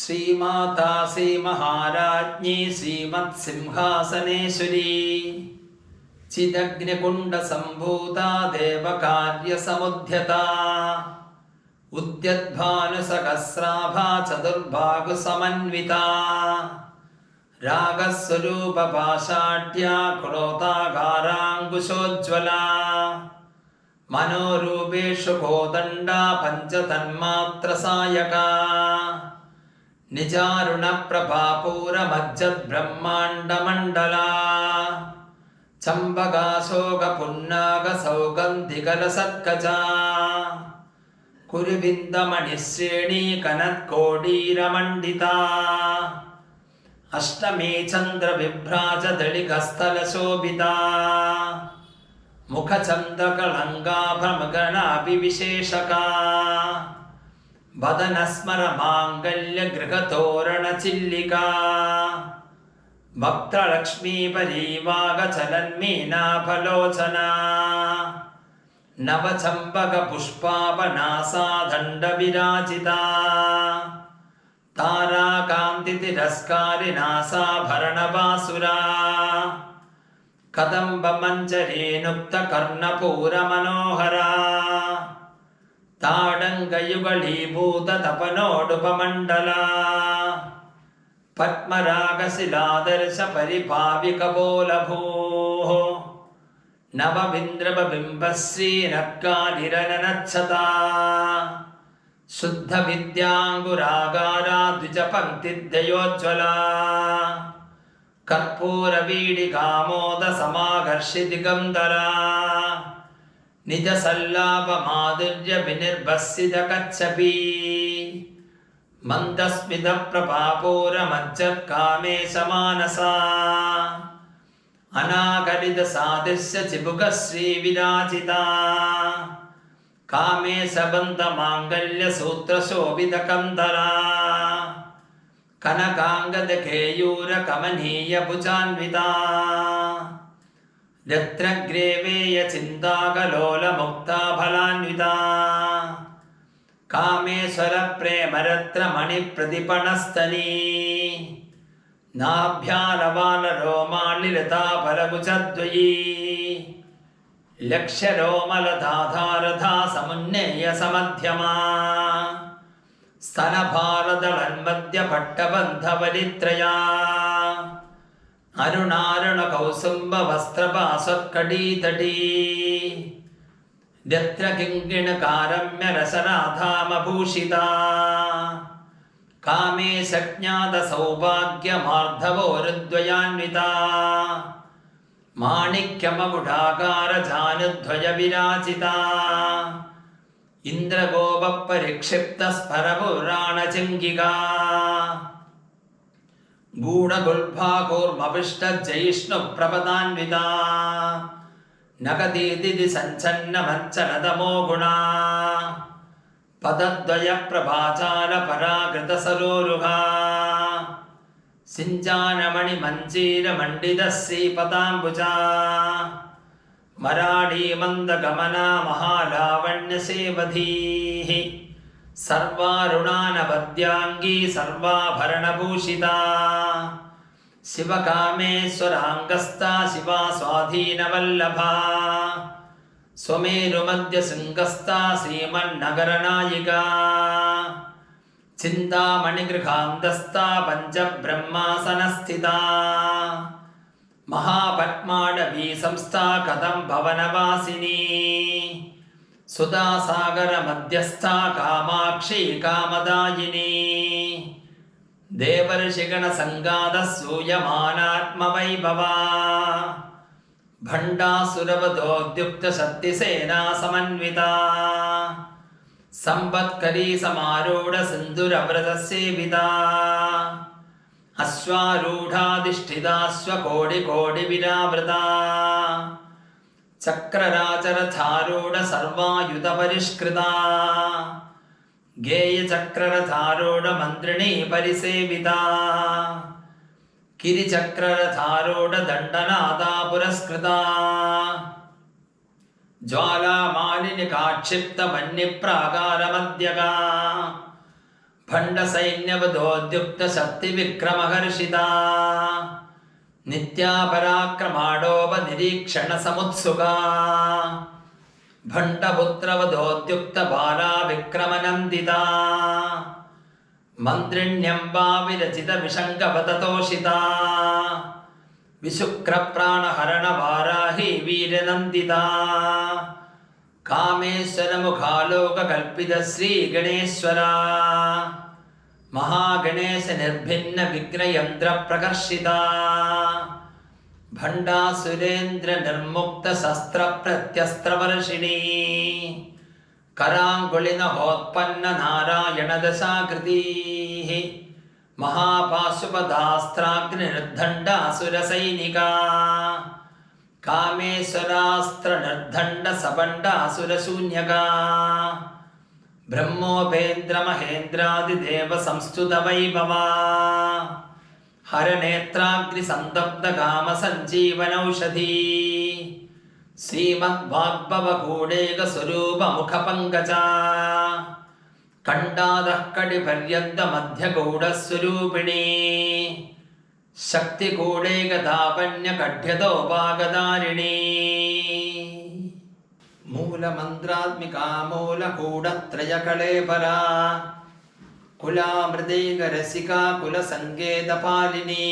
ശ്രീമാതാ ശ്രീമഹാരാജ്ഞി ശ്രീമത്സിംഹാസനേശ്വരി ചിദഗ്നികുണ്ഡസംഭൂതാ ദേവകാര്യസമുദ്ധ്യതാ ഉദ്യദ്ഭാനുസഹസ്രാഭാ ചതുർബാഹുസമന്വിതാ രാഗസ്വരൂപപാശാഢ്യാ ക്രോധാകാരാങ്കുശോജ്വലാ മനോരൂപേഷു കോദണ്ഡാ പഞ്ചതന്മാത്രസായകാ നിജാരുണപ്രഭാപൂരമജ്ജദ്ബ്രഹ്മാണ്ഡമണ്ഡലാ ചമ്പകാശോകപുന്നാഗസൗഗന്ധികലസത്കജാ കുരുവിന്ദമണിശ്രേണീ കനത്കോടീരമണ്ഡിതാ അഷ്ടമീ ചന്ദ്രവിഭ്രാജദളികസ്ഥലശോഭിതാ മുഖചന്ദ്രകളങ്കാഭമഗണാഭിവിശേഷകാ വദനസ്മരമാംഗല്യഗൃഹതോരണചില്ലികാ ഭക്തലക്ഷ്മീപരീവാഗചലന്മീനാഫലോചനാ നവചമ്പകപുഷ്പാപനാസാദണ്ഡവിരാജിതാ താരാകാന്തിതിരസ്കാരിനാസാഭരണഭാസുരാ കദംബമഞ്ജരീനുക്തകർണപൂരമനോഹരാ താടങ്കയുഗളീഭൂതതപനോടുപമണ്ഡലാ പത്മരാഗശിലാദർശപരിഭാവികപോലഭൂः നവവിന്ദ്രവബിംബശ്രീനക്കാലിരനനച്ഛതാ ശുദ്ധവിദ്യാങ്കുരാകാരാ ദ്വിജപംക്തിദ്വയോജ്വലാ കർപ്പൂരവീടികാമോദസമാകർഷിദിഗന്ധരാ നിജസല്ലാപമാധുര്യവിനിർഭസ്സിതകച്ഛപീ മന്ദസ്മിതപ്രഭാപൂരമജ്ജത്കാമേശമാനസാ അനാകലിതസാദൃശ്യചിബുകശ്രീവിരാജിതാ കാമേശബന്ധമാംഗല്യസൂത്രശോഭിതകന്ധരാ കനകാംഗദകേയൂരകമനീയഭുജാന്വിതാ രത്നഗ്രേവേയചിന്താകലോലമുക്താഫലാന്വിതാ കാമേശ്വരപ്രേമരത്നമണിപ്രതിപണസ്തനീ നാഭ്യാലവാലരോമാളിലതാഫലഭുജദ്വയീ ലക്ഷ്യരോമലധാധാരധാ സമുന്നേയസമധ്യമാ സ്തനഭാരതളന്മധ്യപട്ടബന്ധവലിത്രയാ അരുണാരുണകൗസുംബവസ്ത്രപാശക്കടീതടീ രത്നകിങ്കിണകാരമ്യരസനാധാമഭൂഷിതാ കാമേശജ്ഞാതസൗഭാഗ്യമാർദ്ധവോരുദ്വയാന്വിതാ മാണിക്യമകുടാകാരജാനുദ്വയവിരാജിതാ ഇന്ദ്രഗോപപരിക്ഷിപ്തസ്ഫരപുരാണചിങ്കികാ ഗൂഢഗുൽഭാകൂർമവിഷ്ടജയിഷ്ണുപ്രപദാന്വിതാ നഗദീതിഥി സഞ്ചന്നമജ്ജനതമോ ഗുണാ പദദ്വയപ്രഭാചാലപരാകൃതസരോരുഹാ സിഞ്ചാനമണിമഞ്ജീരമണ്ഡിതശ്രീപദാംബുജാ മരാഠീമന്ദഗമനാ മഹാലാവണ്യസേവധീः സർവാരുണാനവദ്യാംഗീ സർവാഭരണഭൂഷിതാ ശിവകാമേശ്വരാംഗസ്ഥാ ശിവാ സ്വാധീനവല്ലഭാ സ്വമേരുമധ്യശൃംഗസ്ഥാ ശ്രീമന്നഗരനായികാ ചിന്താമണിഗൃഹാന്തസ്ഥാ പഞ്ചബ്രഹ്മാസനസ്ഥിതാ മഹാപത്മാടവീ സംസ്ഥാ കദംഭവനവാസിനീ സുധാസാഗരമധ്യസ്ഥാ കാമാക്ഷി കാമദായിനീ ദേവർഷിഗണസംഗാതസൂയമാനാത്മവൈഭവാ ഭണ്ഡാസുരവധോദ്യുക്തശക്തിസേനാ സമന്വിതാ സമ്പത്കരീ സമാരൂഢസിന്ധുരവ്രതസേവിതാ അശ്വാരൂഢാധിഷ്ഠിതാശ്വകോടികോടിവിരാവൃതാ ചക്രരാജരഥാരൂഢസർവായുധപരിഷ്കൃതാ ഗേയചക്രരഥാരൂഢമന്ത്രിണീ പരിസേവിതാ കിരിചക്രരഥാരൂഢദണ്ഡനാദാ പുരസ്കൃതാ ജ്വാലാമാലിനികാക്ഷിപ്തമന്യപ്രാകാരമദ്യകാ भण्डसैन्यवदोद्युक्तशक्तिविक्रमहर्षिता नित्यापराक्रमाडोपनिरीक्षणसमुत्सुका भण्डपुत्रवदोद्युक्तबाला विक्रमनन्दिता मन्त्रिण्यम्बा विरचितविशङ्कपततोषिता विशुक्रप्राणहरणवाराहि वीरनन्दिता कामेश्वरमुखालोककल्पितश्रीगणेश्वरा महागणेशनिर्भिन्नविघ्नयन्त्रप्रकर्षिता भण्डासुरेन्द्रनिर्मुक्तशस्त्रप्रत्यस्त्रवर्षिणी कराङ्गुलिनहोत्पन्ननारायणदशाकृतिः महापाशुपदास्त्राग्निर्दण्डासुरसैनिका कामेश्वरास्त्रनिर्दण्डसबण्डासुरशून्यका ब्रह्मोपेन्द्रमहेन्द्रादिदेवसंस्तुतवैभवा हरनेत्राग्निसन्तप्तकामसञ्जीवनौषधी श्रीमद्वाग्भवगूढेकस्वरूपमुखपङ्कजा कण्डादः कटिपर्यन्तमध्यगूढस्वरूपिणी शक्तिकूढेकदापन्यकढ्यतोपागदारिणी मूलमन्त्रात्मिका मूलकूढत्रयकळेपरा कुलामृदैकरसिका कुलसङ्गेतपालिनी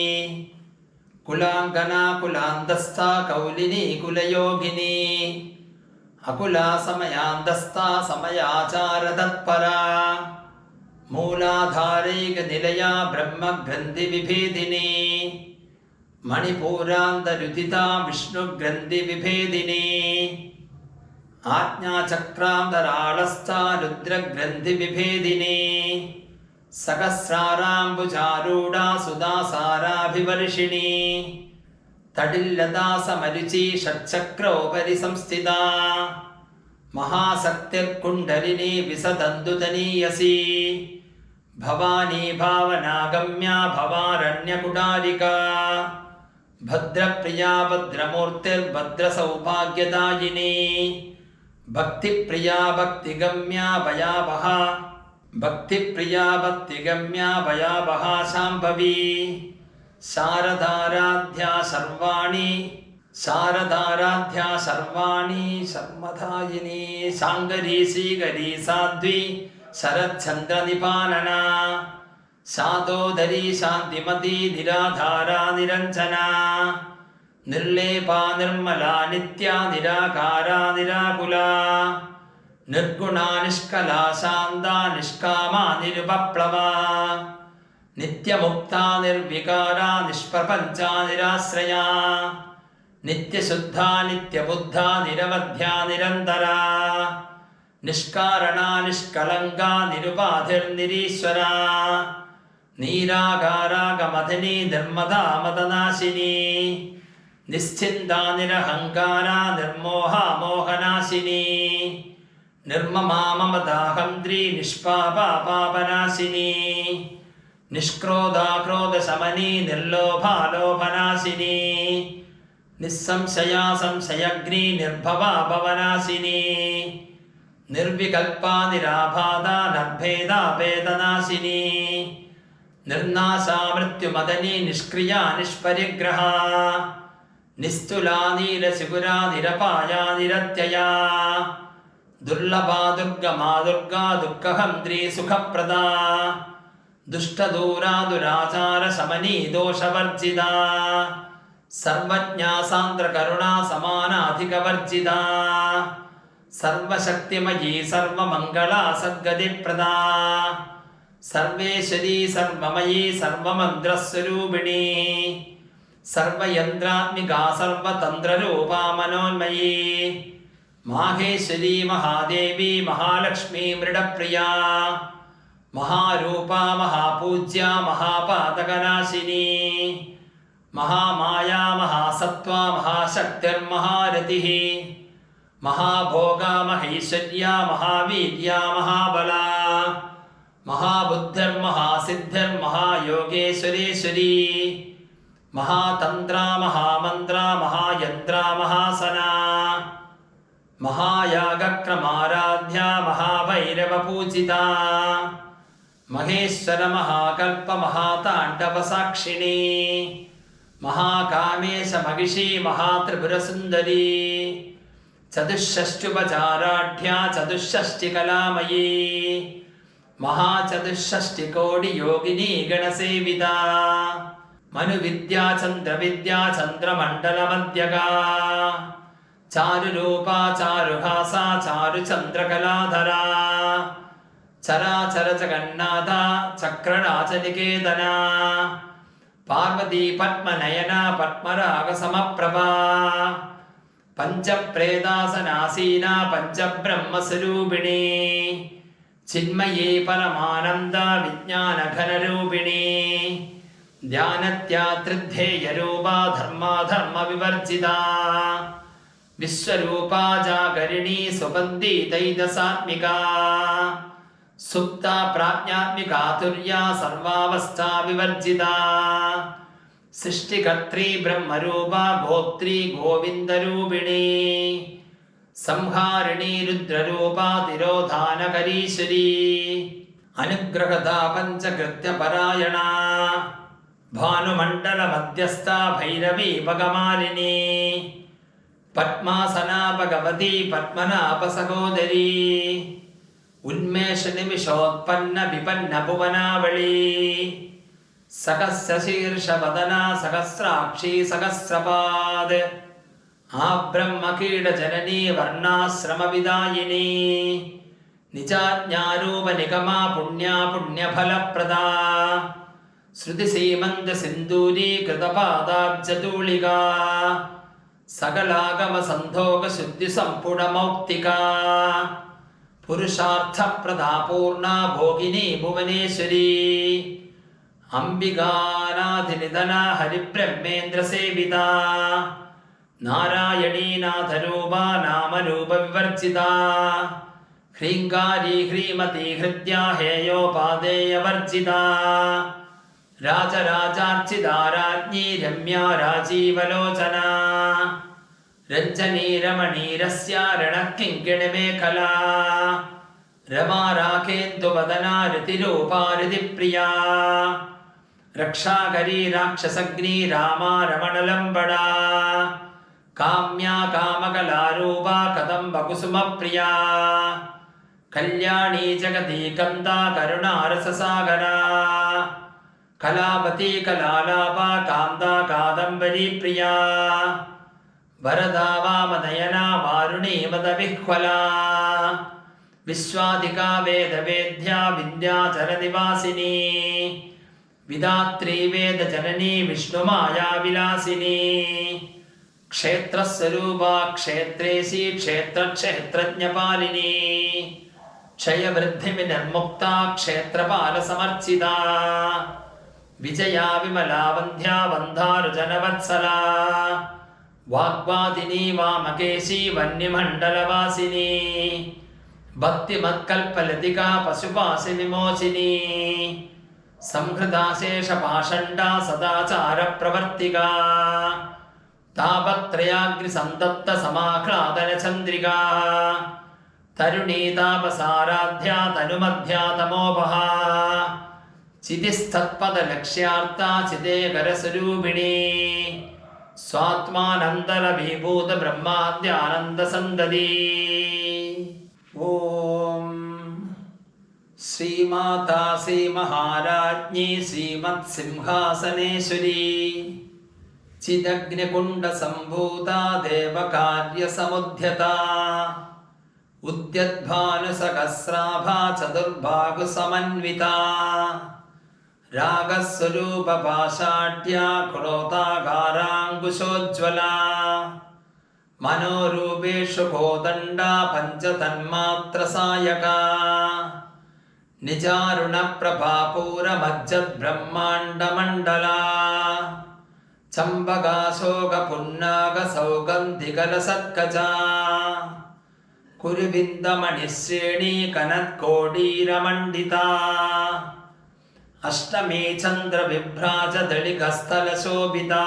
कुलाङ्गना कुलान्तस्था कौलिनी कुलयोगिनी अकुला समयान्तस्था समयाचारतत्परा मूलाधारैकनिलया ब्रह्मग्रन्थिविभेदिनी मणिपूरान्तरुदिता विष्णुग्रन्थिविभेदिनी आज्ञाचक्रान्तराळस्था रुद्रग्रन्थिविभेदिनी सहस्राराम्बुजारूढा सुधासाराभिवर्षिणी तडिल्लता समरुचि षट्चक्रोपरि संस्थिता महाशक्तिर्कुण्डलिनी विसदन्तुतनीयसी भवानी भावनागम्या भवारण्यकुटारिका भद्रप्रिया भद्रमूर्तिर्भद्रसौभाग्यदायिनी भक्तिप्रिया भक्तिगम्या भयावहा भक्तिप्रिया भक्तिगम्या भयावहा शाम्भवी शारदाराध्या सर्वाणि शर्मदायिनी शाङ्गरी श्रीगरी साध्वी शरच्चन्द्रनिपानना शातोदरी शान्तिमती निराधारा निरञ्जना निर्लेपा निर्मला नित्या निराकारा निराकुला निर्गुणा निष्कला शान्ता निष्कामा निरुपप्लवा नित्यमुक्ता निर्विकारा निष्प्रपञ्चा निराश्रया नित्यशुद्धा नित्यबुद्धा निरवध्या निरन्तरा निष्कारणा निष्कलङ्का निरुपाधिर्निरीश्वरा नीरागारागमधिनी निर्मदा मदनाशिनी निश्चिन्ता निरहङ्कारा निर्मोहा मोहनाशिनी निर्ममा ममदाहन्त्री निष्पापा पापनाशिनी निष्क्रोधा क्रोधशमनी निर्लोभा लोभनाशिनी निस्संशया संशयग्नी निर्भवा भवनाशिनी निर्विकल्पा निराबाधा निर्भेदा भेदनाशिनी निर्नाशा मृत्युमदनी निष्क्रिया निष्परिग्रहा निस्तुला नीलशिखुरा निरपाया निरत्यया दुर्लभा दुर्गमा दुर्गा दुःखहन्त्री सुखप्रदा दुष्टदूरा दुराचार शमनी दोषवर्जिता सर्वज्ञा सान्द्रकरुणा समानाधिकवर्जिता सर्वशक्तिमयी सर्वमङ्गला सद्गतिप्रदा सर्वेश्वरी सर्वमयी सर्वमन्त्रस्वरूपिणी सर्वयन्त्रात्मिका सर्वतन्त्ररूपा मनोन्मयी माहेश्वरी महादेवी महालक्ष्मी मृडप्रिया महारूपा महापूज्या महापातकनाशिनी महामाया महासत्त्वा महाशक्तिर्महारतिः महाभोगा महेश्वर्या महावीर्या महाबला महाबुद्धिर्महासिद्धिर्महायोगेश्वरेश्वरी महातन्त्रा महामन्त्रा महायन्त्रा महासना महायागक्रमाराध्या महाभैरवपूजिता ಮಹೇಶ್ವರ ಮಹಾಕಲ್ಪ ಮಹಾತಾಂಡವ ಸಾಕ್ಷಿಣಿ ಮಹಾಕಾಮೇಶ ಮಹಿಷಿ ಮಹಾತ್ರಿಪುರ ಸುಂದರಿ ಚತುಷ್ಷಷ್ಟ್ಯುಪಚಾರಾಢ್ಯ ಚತುಷ್ಷಷ್ಟಿ ಕಲಾಮಯೀ ಮಹಾಚತುಷ್ಷಷ್ಟಿ ಕೋಟಿ ಯೋಗಿನಿ ಗಣಸೇವಿತ ಮನುವಿದ್ಯಾ ಚಂದ್ರವಿದ್ಯಾ ಚಂದ್ರಮಂಡಲ ಮಧ್ಯಗಾ ಚಾರುರೂಪಾ ಚಾರುಹಾಸಾ ಚಾರು ಚಂದ್ರಕಲಾಧರ ಚರಾಚರ ಜಗನ್ನಾಥ ಚಕ್ರರಾಜನಿಕೇತನ ಪಾರ್ವತಿ ಪದ್ಮನಯನ ಪದ್ಮರಾಗ ಸಮಪ್ರಭಾ ಪಂಚಪ್ರೇದಾಸನಾಸೀನ ಪಂಚಬ್ರಹ್ಮಸ್ವರೂಪಿಣಿ ಚಿನ್ಮಯೇ ಪರಮಾನಂದ ವಿಜ್ಞಾನಘನರೂಪಿಣಿ ಧ್ಯಾನತ್ಯಾತ್ರಿಧ್ಯೇಯರೂಪಾ ಧರ್ಮಾಧರ್ಮ ವಿವರ್ಜಿತಾ ವಿಶ್ವರೂಪಾ ಜಾಗರಿಣೀ ಸುಬಂಧಿತೈದಸಾತ್ಮಿಕಾ ಸುಪ್ತಾ ಪ್ರಾಜ್ಞಾತ್ಮಿಕಾ ತುರ್ಯಾ ಸರ್ವಾವಸ್ಥಾ ವಿವರ್ಜಿತಾ ಸೃಷ್ಟಿಕರ್ತ್ರೀ ಬ್ರಹ್ಮರೂಪಾ ಗೋತ್ರೀ ಗೋವಿಂದರೂಪಿಣಿ ಸಂಹಾರಿಣೀ ರುದ್ರರೂಪಾ ತಿರೋಧಾನಕರೀಶ್ವರೀ ಅನುಗ್ರಹದಾ ಪಂಚಕೃತ್ಯ ಪರಾಯಣ ಭಾನುಮಂಡಲ ಮಧ್ಯಸ್ಥ ಭೈರವಿ ಭಗಮಾಲಿನಿ ಪದ್ಮಾಸನಾ ಭಗವತಿ ಪದ್ಮನಾಭ ಸಹೋದರಿ ಉನ್ಮೇಷ ನಿಮಿಷೋತ್ಪನ್ನ ವಿಪನ್ನ ಭುವನಾವಳಿ ಸಹಸ್ರ ಶೀರ್ಷ ವದನ ಸಹಸ್ರಾಕ್ಷಿ ಸಹಸ್ರಪಾದ ಆ ಬ್ರಹ್ಮ ಕೀಟ ಜನನಿ ವರ್ಣಾಶ್ರಮ ವಿದಾಯಿನಿ ನಿಜಾಜ್ಞಾರೂಪ ನಿಗಮ ಪುಣ್ಯ ಪುಣ್ಯ ಫಲಪ್ರದಾ ಶ್ರುತಿ ಸೀಮಂತ ಸಿಂಧೂರಿ ಕೃತಪಾದಾಬ್ಜತೂಳಿಕಾ ಸಕಲಾಗಮ ಸಂಧೋಗ ಶುದ್ಧಿ ಸಂಪುಟ ಮೌಕ್ತಿಕಾ ಪುರುಷಾರ್ಥ ಪ್ರದಾ ಪೂರ್ಣ ಭೋಗಿನಿ ಭುವನೇಶ್ವರಿ ಅಂಬಿಕಾನಾಧಿನಿಧನ ಹರಿಬ್ರಹ್ಮೇಂದ್ರ ಸೇವಿತಾ ನಾರಾಯಣೀ ನಾಥರೂಪಾ ನಾಮರೂಪ ವಿವರ್ಜಿತಾ ಹ್ರೀಂಗಾರಿ ಹ್ರೀಮತಿ ಹೃದ್ಯಾ ಹೇಯೋಪಾದೇಯ ವರ್ಜಿತಾ ರಾಜರಾಜಾರ್ಚಿತಾ ರಾಜ್ಞಿ ರಮ್ಯಾ ರಾಜೀವಲೋಚನಾ ರಂಜನೀ ರಮಣೀರಸ್ಯ ರಣಃ ಕಿಂಕಿಣಿ ಮೇಖಲಾ ರಮಾ ರಾಖೇಂದು ವದನಾ ರತಿರೂಪಾ ರತಿಪ್ರಿಯಾ ರಕ್ಷಾಕರೀ ರಾಕ್ಷಸಗ್ನಿ ರಾಮಾ ರಮಣಲಂಬಡಾ ಕಾಮ್ಯಾ ಕಾಮಕಲಾರೂಪಾ ಕದಂಬ ಕುಸುಮ ಪ್ರಿಯಾ ಕಲ್ಯಾಣೀ ಜಗತಿ ಕಂದ ಕರುಣಾರಸಸಾಗರಾ ಕಲಾವತಿ ಕಲಾಲಾಪ ಕಾಂತ ಕಾದಂಬರಿ ಪ್ರಿಯಾ ವರದಾ ವಾಮನಯನ ವಾರುಣೀ ಮದವಿಹ್ವಲಾ ವಿಶ್ವಾಧಿಕಾ ವೇದ ವೇದ್ಯಾ ವಿಂಧ್ಯಾಚಲ ನಿವಾಸಿನಿ ವಿಧಾತ್ರಿ ವೇದ ಜನನಿ ವಿಷ್ಣುಮಾಯಾ ವಿಲಾಸಿನಿ ಕ್ಷೇತ್ರಸ್ವರೂಪಾ ಕ್ಷೇತ್ರೇಶಿ ಕ್ಷೇತ್ರಜ್ಞಪಾಲಿನಿ ಕ್ಷಯವೃದ್ಧಿ ವಿನಿರ್ಮುಕ್ತಾ ಕ್ಷೇತ್ರಪಾಲ ಸಮರ್ಚಿತಾ ವಿಜಯಾ ವಿಮಲಾ ವಂದ್ಯಾ ವಂಧಾರುಜನವತ್ಸಲಾ ವಾಗ್ವಾದಿನಿ ವಾಮಕೇಶಿ ವನ್ಯಮಂಡಲವಾಸಿನಿ ಭಕ್ತಿಮತ್ಕಲ್ಪಲತಿಕಾ ಪಶುಪಾಸಿ ವಿಮೋಚಿನಿ ಸಂಹೃತಾಶೇಷ ಪಾಷಂಡಾ ಸದಾಚಾರ ಪ್ರವರ್ತಿಕಾ ತಾಪತ್ರಯಾಗ್ನಿ ಸಂತಪ್ತ ಸಮಾಹ್ಲಾದನ ಚಂದ್ರಿಕಾ ತರುಣೀ ತಾಪಸಾರಾಧ್ಯ ತನುಮಧ್ಯ ತಮೋಪಹಾ ಚಿತಿಸ್ತತ್ಪದ ಲಕ್ಷ್ಯಾರ್ಥ ಚಿದೇಕರ ಸ್ವರೂಪಿಣಿ ಸ್ವಾತ್ಮಾನಂದಲ ವಿಭೂತ ಬ್ರಹ್ಮಾದ್ಯಾನಂದ ಸಂದದಿ ಓಂ ಶ್ರೀಮಾತಾ ಶ್ರೀ ಮಹಾರಾಜ್ಞಿ ಶ್ರೀಮತ್ ಸಿಂಹಾಸನೇಶ್ವರಿ ಚಿದಗ್ನಿಕುಂಡ ಸಂಭೂತಾ ದೇವಕಾರ್ಯ ಸಮುದ್ಯತಾ ಉದ್ಯದ್ಭಾನು ಸಹಸ್ರಾಭಾ ಚತುರ್ಭಾಗು ಸಮನ್ವಿತಾ ರಾಗಸ್ವರೂಪ ಪಾಷಾಢ್ಯ ಕ್ರೋತಾಗಾರಾಂಗುಶೋಜ್ವಲಾ ಮನೋರೂಪೇಷು ಕೋದಂಡ ಪಂಚತನ್ಮಾತ್ರ ಸಾಯಕಾ ನಿಜಾರುಣ ಪ್ರಭಾಪೂರ ಮಜ್ಜದ್ ಬ್ರಹ್ಮಾಂಡ ಮಂಡಲಾ ಚಂಬಗಾಶೋಕ ಪುನ್ನಾಗ ಸೌಗಂಧಿಕಲ ಸತ್ಕಜಾ ಕುರುವಿಂದ ಮಣಿಶ್ರೇಣಿ ಕನತ್ಕೋಡೀರ ಮಂಡಿತಾ ಅಷ್ಟಮೇ ಚಂದ್ರ ವಿಭ್ರಾಜ ದಳಿಗಸ್ಥಲ ಶೋಭಿತಾ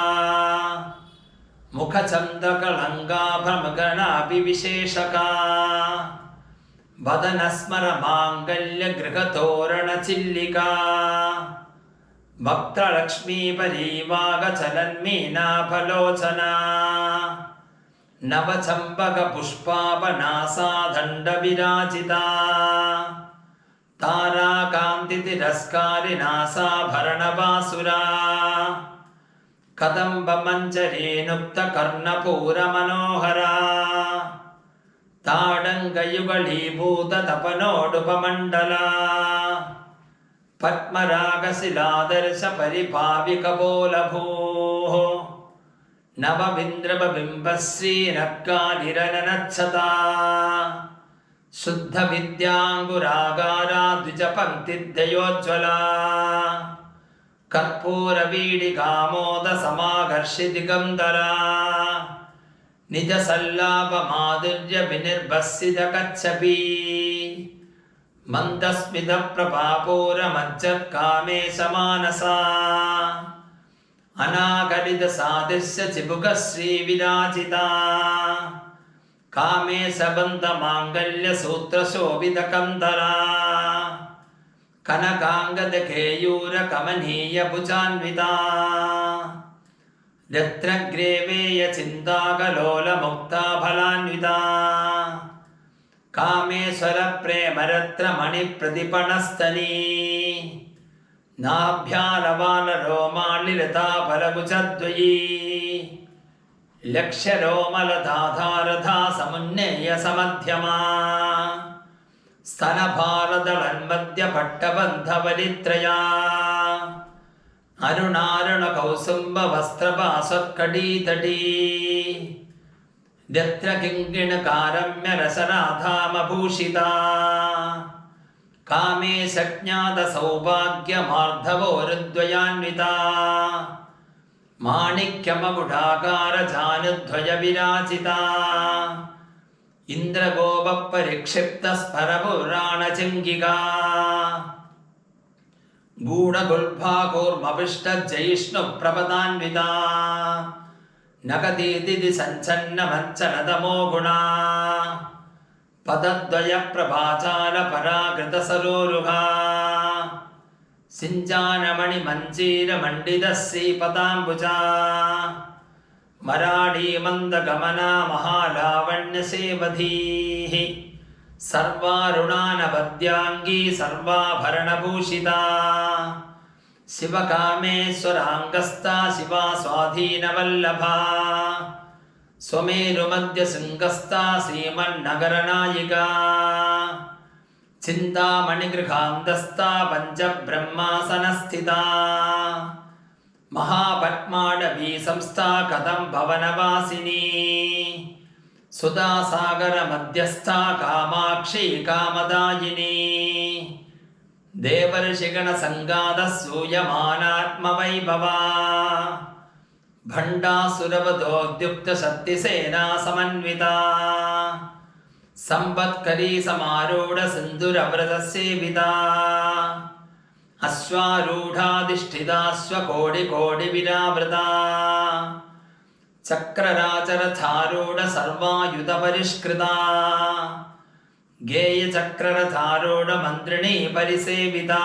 ಮುಖಚಂದ್ರ ಕಳಂಗಾಭಮಗಣಾಭಿ ವಿಶೇಷಕಾ ವದನಸ್ಮರ ಮಾಂಗಲ್ಯ ಗೃಹತೋರಣಚಿಲ್ಲಿಕಾ ಭಕ್ತಲಕ್ಷ್ಮೀ ಪರೀವಾಗ ಚಲನ್ಮೀನಾಫಲೋಚನಾ ನವಚಂಪಕ ಪುಷ್ಪಾಪನಾಸಾದಂಡ ವಿರಾಜಿತಾ ತಾರಾಕಾಂತಿ ತಿರಸ್ಕಾರಿನಾಸಾಭರಣವಾಸುರಾ ಕದಂಬ ಮಂಜರೇನುಕ್ತ ಕರ್ಣಪೂರ ಮನೋಹರಾ ತಾಡಂಗಯುಗಳೀಭೂತ ತಪನೋಡುಪಮಂಡಲ ಪದ್ಮರಾಗಶಿಲಾದರ್ಶ ಪರಿಭಾವಿಕಬೋಲಭೂ ನವವಿಂದ್ರಬಿಂಬಶ್ರೀನಕ್ಕಾಲಿರನನಚ್ಛತಾ ಶುದ್ಧ ವಿದ್ಯಾಂಗುರಾಗಾರ ದ್ವಿಜಪಂಕ್ತಿದ್ವಯೋಜ್ವಲಾ ಕರ್ಪೂರವೀಡಿಕಾಮೋದ ಸಮಾಘರ್ಷಿ ದಿಗಂಧರಾ ನಿಜ ಸಲ್ಲಾಪ ಮಾಧುರ್ಯ ವಿನಿರ್ಭಸ್ಸಿತ ಕಚ್ಚಪಿ ಮಂದಸ್ಮಿತ ಪ್ರಭಾಪೂರ ಮಜ್ಜತ್ಕಾಮೇಶ ಮಾನಸಾ ಅನಾಗರಿತ ಸಾದೃಶ್ಯ ಚಿಬುಕ ಶ್ರೀ ವಿರಾಜಿತಾ ಕಾಮೇಶ ಬಂಧ ಮಾಂಗಲ್ಯ ಸೂತ್ರ ಶೋಭಿತ ಕಂಧರಾ ಕನಕಾಂಗದ ಕೇಯೂರ ಕಮನೀಯ ಭುಜಾನ್ವಿತಾ ರತ್ನಗ್ರೇವೇಯ ಚಿಂತಾಕಲೋಲ ಮುಕ್ತಾ ಫಲಾನ್ವಿತಾ ಕಾಮೇಶ್ವರ ಪ್ರೇಮರತ್ರ ಮಣಿ ಪ್ರತಿಪಣಸ್ತನೀ ನಾಭ್ಯಾಲವಾಲ ರೋಮಾಲಿಲತಾ ಫಲಭುಜದ್ವಯೀ ಲಕ್ಷ್ಯ ರೋಮಲಧಾಧಾರಧಾ ಸಮುನ್ನೇಯ ಸಮಧ್ಯಮಾ ಸ್ತನಭಾರದಳನ್ಮಧ್ಯ ಪಟ್ಟಬಂಧವಲಿತ್ರಯಾ ಅರುಣಾರುಣ ಕೌಸುಂಬ ವಸ್ತ್ರಪಾಸತ್ಕಡೀತಟೀ ಯತ್ರ ಕಿಂಕಿಣ ಕಾರಮ್ಯ ರಸನಾಧಾಮಭೂಷಿತಾ ಕಾಮೇಶಜ್ಞಾತ ಸೌಭಾಗ್ಯ ಮಾರ್ಧವೋರುದ್ವಯಾನ್ವಿತಾ ಮಾಣಿಕ್ಯಮಗುಢಾಕಾರ ಜಾನುದ್ವಯ ವಿರಾಜಿತಾ ಇಂದ್ರಗೋಪ ಪರಿಕ್ಷಿಪ್ತ ಸ್ಫರಪುರಾಣ ಚಿಂಗಿಕಾ ಗೂಢಗುಲ್ಫಾಕೂರ್ಮಪಿಷ್ಟ ಜೈಷ್ಣು ಪ್ರಪದಾನ್ವಿತಾ ನಗದೀತಿ ಸಂಚನ್ನ ಮಂಚನದಮೋ ಗುಣಾ ಪದದ್ವಯ ಪ್ರಭಾಚಾರ ಪರಾಗೃತ ಸರೋರುಹಾ ಸಿಂಚಾನಮಣಿ ಮಂಜೀರ ಮಂಡಿತ ಶ್ರೀಪದಾಂಬುಜಾ ಮರಾಠೀ ಮಂದ ಗಮನ ಮಹಾಲಾವಣ್ಯ ಸೇವಧೀಃ ಸರ್ವಾರುಣಾನಬದ್ಯಾಂಗೀ ಸರ್ವಾಭರಣಭೂಷಿತಾ ಶಿವಕಾಮೇಶ್ವರಾಂಗಸ್ಥಾ ಶಿವಾ ಸ್ವಾಧೀನವಲ್ಲಭಾ ಸ್ವಮೇರುಮಧ್ಯ ಶೃಂಗಸ್ಥಾ ಶ್ರೀಮನ್ನಗರನಾಯಿಕಾ ಚಿಂತಾಮಣಿಗೃಹಾಂತಸ್ಥಾ ಪಂಚಬ್ರಹ್ಮಾಸನಸ್ಥಿತಾ ಮಹಾಪದ್ಮಾಡವೀ ಸಂಸ್ಥಾ ಕದಂ ಭವನವಾಸಿನಿ ಸುಧಾಸಾಗರ ಮಧ್ಯಸ್ಥಾ ಕಾಮಾಕ್ಷಿ ಕಾಮದಾಯಿನಿ ದೇವರ್ಷಿಗಣ ಸಂಗಾದ ಸೂಯಮಾನಾತ್ಮವೈಭವಾ ಭಂಡಾಸುರವಧೋದ್ಯುಕ್ತ ಶಕ್ತಿಸೇನಾ ಸಮನ್ವಿತಾ ಸಂಪತ್ಕರೀ ಸಮಾರೂಢ ಸಿಂಧುರವ್ರತ ಸೇವಿತಾ ಅಶ್ವಾರೂಢಾಧಿಷ್ಠಿತಾಶ್ವಕೋಟಿ ವಿರಾವೃತಾ ಚಕ್ರರಾಜರಥಾರೂಢ ಸರ್ವಾಯುಧ ಪರಿಷ್ಕೃತಾ ಗೇಯಚಕ್ರರಥಾರೂಢ ಮಂತ್ರಿಣೀ ಪರಿಸೇವಿತಾ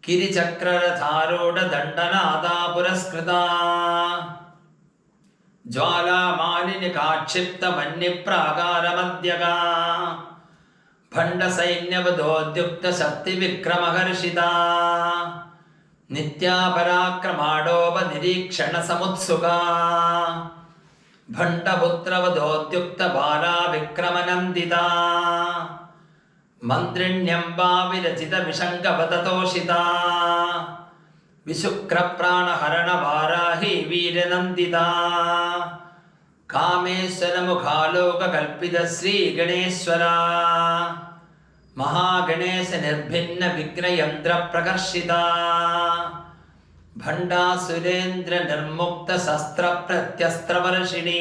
ಕಿರಿಚಕ್ರರಥಾರೂಢ ದಂಡನಾದಾ ಪುರಸ್ಕೃತಾ ಜ್ವಾಲಾಮಾಲಿನಿ ಕಾಕ್ಷಿಪ್ತ ವನ್ಯಪ್ರಾಕಾರ ಮಧ್ಯಗಾ ಭಂಡ ಸೈನ್ಯವಧೋದ್ಯುಕ್ತ ಶಕ್ತಿ ವಿಕ್ರಮಹರ್ಷಿತಾ ನಿತ್ಯಾ ಪರಾಕ್ರಮಾಡೋಪ ನಿರೀಕ್ಷಣ ಸಮುತ್ಸುಕಾ ಭಂಡಪುತ್ರವಧೋದ್ಯುಕ್ತ ಬಾಲಾ ವಿಕ್ರಮನಂದಿತಾ ಮಂತ್ರಿಣ್ಯಂಬಾ ವಿರಚಿತ ವಿಶಂಕಪತತೋಷಿತಾ ವಿಶುಕ್ರ ಪ್ರಾಣಹರಣ ವಾರಾಹಿ ವೀರನಂದಿತಾ ಕಾಮೇಶ್ವರ ಮುಖಾಲೋಕ ಕಲ್ಪಿತ ಶ್ರೀ ಗಣೇಶ್ವರ ಮಹಾಗಣೇಶ ನಿರ್ಭಿನ್ನ ವಿಘ್ನಯಂತ್ರ ಪ್ರಕರ್ಷಿತಾ ಭಂಡಾಸುರೇಂದ್ರ ನಿರ್ಮುಕ್ತ ಶಸ್ತ್ರ ಪ್ರತ್ಯಸ್ತ್ರವರ್ಷಿಣೀ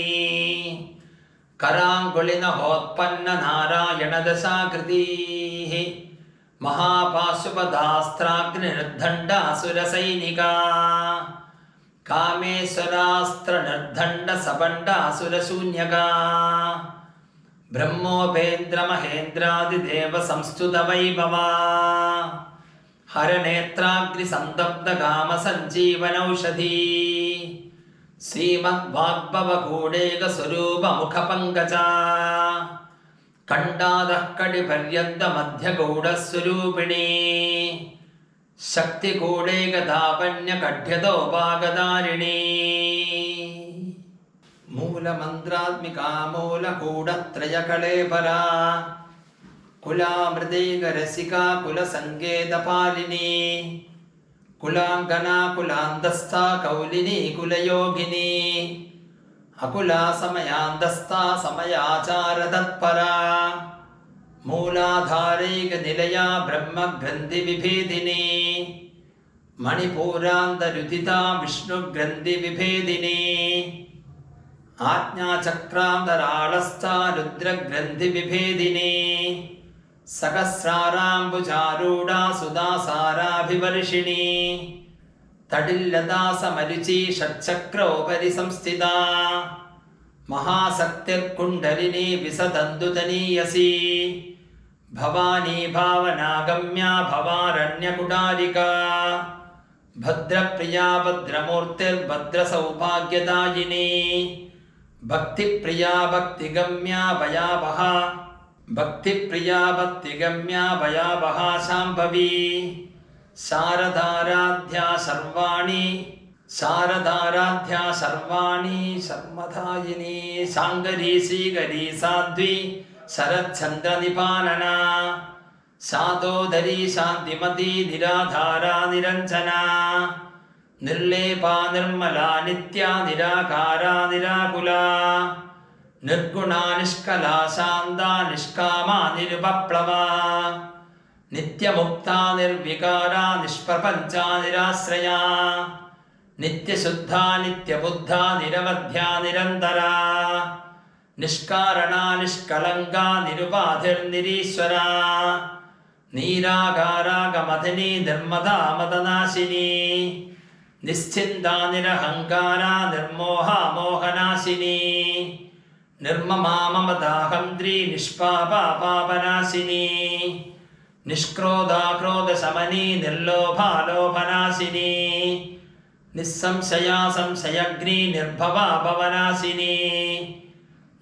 ಕರಾಂಗುಳಿನ ಹೋತ್ಪನ್ನ ನಾರಾಯಣ ದಶಾಕೃತಿ ಮಹಾಪಾಶುಪದಾಸ್ತ್ರಾಗ್ನಿ ನಿರ್ದಂಡಾಸುರ ಸೈನಿಕಾ ಕಾಮೇಶ್ವರಾಸ್ತ್ರ ನಿರ್ದಂಡ ಸಬಂಡಾಸುರ ಶೂನ್ಯಕಾ ब्रह्मोपेन्द्रमहेन्द्रादिदेवसंस्तुतवैभवा हरनेत्राग्निसन्तप्तकामसञ्जीवनौषधी श्रीमद्वाग्भवगूढेकस्वरूपमुखपङ्कजा कण्डादः कटिपर्यन्तमध्यगौडस्वरूपिणी शक्तिकूढेकतापन्यकढ्यतोपागदारिणी मूलमन्त्रात्मिका मूलकूढत्रयकळेबरा कुलामृदैकरसिका कुलसङ्केतपालिनी कुलाङ्गना कुलान्तस्था कौलिनी कुलयोगिनी अकुला समयान्तस्था समयाचारतत्परा मूलाधारैकनिलया ब्रह्मग्रन्थिविभेदिनी मणिपूरान्तरुदिता विष्णुग्रन्थिविभेदिनी आज्ञाचक्रान्तराळस्था रुद्रग्रन्थिविभेदिनी सहस्राराम्बुजारूढा सुधासाराभिवर्षिणी तडिल्लता समरुचि षट्चक्रोपरि संस्थिता महाशक्तिर्कुण्डलिनी विसदन्दुतनीयसी भवानी भावनागम्या भवारण्यकुटारिका भद्रप्रिया भद्रमूर्तिर्भद्रसौभाग्यदायिनी भक्तिप्रिया भक्तिगम्या भयावहा भक्तिप्रिया भक्तिगम्या भयावहा शाम्भवी शारदाराध्या सर्वाणि शर्मदायिनी शाङ्गरी श्रीगरी साध्वी शरच्चन्द्रनिपालना शातोदरी शान्तिमती निराधारा निरञ्जना निर्लेपा निर्मला नित्या निराकारा निराकुला निर्गुणा निष्कला शान्ता निष्कामा निरुपप्लवा नित्यमुक्ता निर्विकारा निष्प्रपञ्चा निराश्रया नित्यशुद्धा नित्यबुद्धा निरवध्या निरन्तरा निष्कारणा निष्कलङ्का निरुपाधिर्निरीश्वरा नीराकारागमधिनी निर्मदा मदनाशिनी निश्चिन्ता निरहङ्कारा निर्मोहा मोहनाशिनी निर्ममा ममताहन्त्री निष्पापा पापनाशिनी निष्क्रोधा क्रोधशमनी निर्लोभा लोभनाशिनी निस्संशया संशयग्नी निर्भवा भवनाशिनी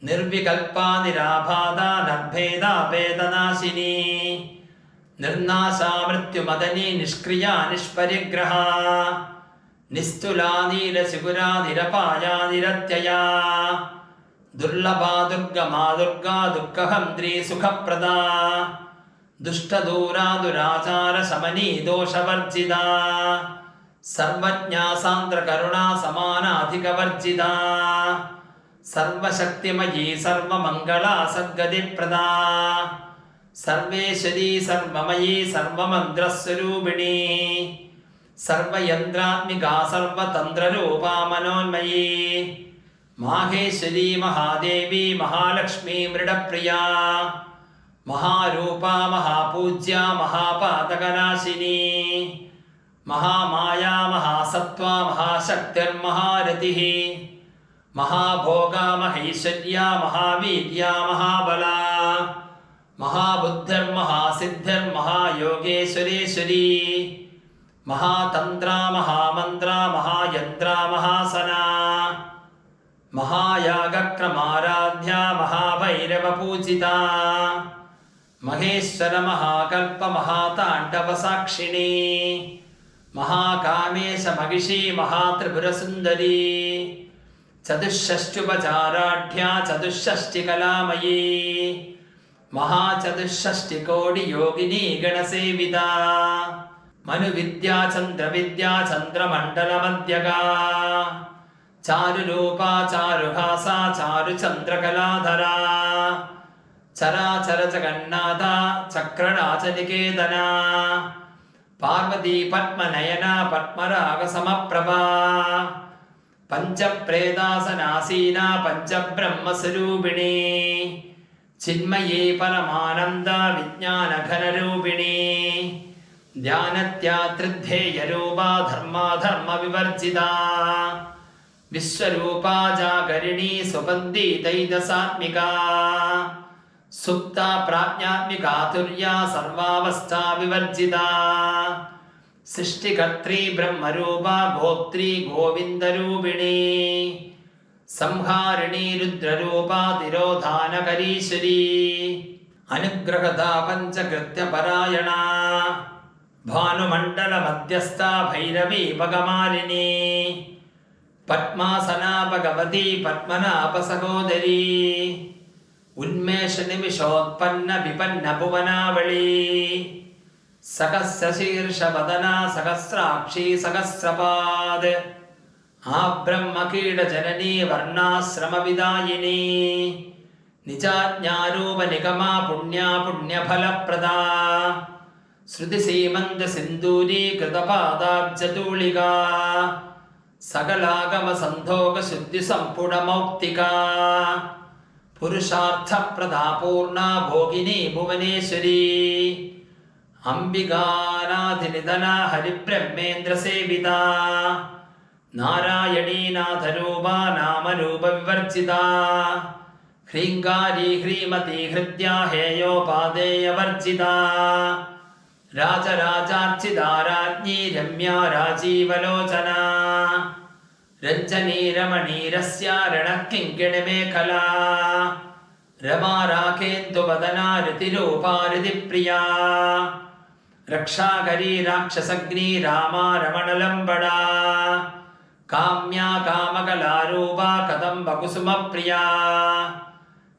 निर्विकल्पा निराबाधा निर्भेदा भेदनाशिनी निर्नाशा मृत्युमदनी निष्क्रिया निष्परिग्रहा निस्तुला नीलशिखुरा निरपाया निरत्यया दुर्लभा दुर्गमा दुर्गा दुःखहन्त्री सुखप्रदा दुष्टदूरा दुराचार शमनी दोषवर्जिता सर्वज्ञा सान्द्रकरुणा समानाधिकवर्जिता सर्वशक्तिमयी सर्वमङ्गला सद्गतिप्रदा सर्वेश्वरी सर्वमयी सर्वमन्त्रस्वरूपिणी सर्वयन्त्रात्मिका सर्वतन्त्ररूपा मनोन्मयी माहेश्वरी महादेवी महालक्ष्मी मृडप्रिया महारूपा महापूज्या महापातकनाशिनी महामाया महासत्त्वा महाशक्तिर्महारतिः महाभोगा महेश्वर्या महावीर्या महाबला महाबुद्धिर्महासिद्धिर्महायोगेश्वरेश्वरी महातन्त्रा महामन्त्रा महायन्त्रा महासना महायागक्रमाराध्या महाभैरवपूजिता महेश्वर महाकल्प महाताण्डवसाक्षिणी महाकामेश महिषी महात्रिपुरसुन्दरी चतुष्षष्ट्युपचाराढ्या चतुष्षष्टिकलामयी महाचतुष्षष्टिकोटियोगिनी गणसेविता मनुविद्या चन्द्रविद्या चन्द्रमण्डलमध्यगा चारुरूपा चारुहासा चारुचन्द्रकलाधरा चराचर जगन्नाथा चक्रराजनिकेतना पार्वती पद्मनयना पद्मरागसमप्रभा पञ्चप्रेतासनासीना पञ्चब्रह्मस्वरूपिणी चिन्मयी परमानन्दा विज्ञानघनरूपिणी ध्यानत्यात्रिध्येयरूपा धर्माधर्मविवर्जिता विश्वरूपा जागरिणी सुबन्धी दैदसात्मिका സുപ്ത പ്രാജ്ഞാത്മികാതുര്യാ സർവാവസ്ഥാ വിവർജിതാ സൃഷ്ടികർत्री ബ്രഹ്മരൂപ ഗോത്രീ ഗോവിന്ദരൂപിണീ സംഹാരിണീ രുദ്രരൂപ തിരോധാനകരീശ്വരീ അനുഗ്രഹദാ പഞ്ചകൃത്യപരായണ ഭാനുമണ്ഡല മധ്യസ്ഥ ഭൈരവീ ഭഗമാലിനി പത്മാസനാ ഭഗവതി പത്മനാഭ സഹോദരീ ഉന്മേഷ നിമിഷോത്പന്ന വിപന്ന ഭുവനാവളി സഹസ്രശീർഷവദന സഹസ്രാക്ഷി സഹസ്രപാദ് ആ ബ്രഹ്മകീട ജനനീ വർണ്ണാശ്രമവിദായിനി നിജാജ്ഞാരൂപ നിഗമാ പുണ്യാ പുണ്യഫലപ്രദാ ശ്രുതി സീമന്ത സിന്ദൂരീ കൃതപാദാബ്ജതൂളികാ സകലാഗമ സന്ധോക ശുദ്ധി സംപുടമൗക്തികാ പുരുഷാർത്ഥപ്രദാ പൂർണ ഭോഗിനി ഭുവനേശ്വരീ അംബികാനാധിനിധന ഹരിബ്രഹ്മേന്ദ്ര സേവിതാ നാരായണീനാഥരൂപ നാമരൂപ വിവർജിതാ ഹ്രീങ്കാരി ഹ്രീമതി ഹൃദ്യാ ഹേയോപാദേയവർജിതാ രാജരാജാർച്ചിതാ രാജ്ഞി രമ്യാ രാജീവലോചനാ രഞ്ജനീ രമണീരസ്യ രണക്കിങ്കിണിമേഖലാ രമാ രാഖേന്ദുവദനാ രതിരൂപാ രതിപ്രിയാ രക്ഷാകരീ രാക്ഷസഗ്നി രാമാ രമണലംബടാ കാമ്യാ കാമകലാരൂപാ കദംബകുസുമപ്രിയാ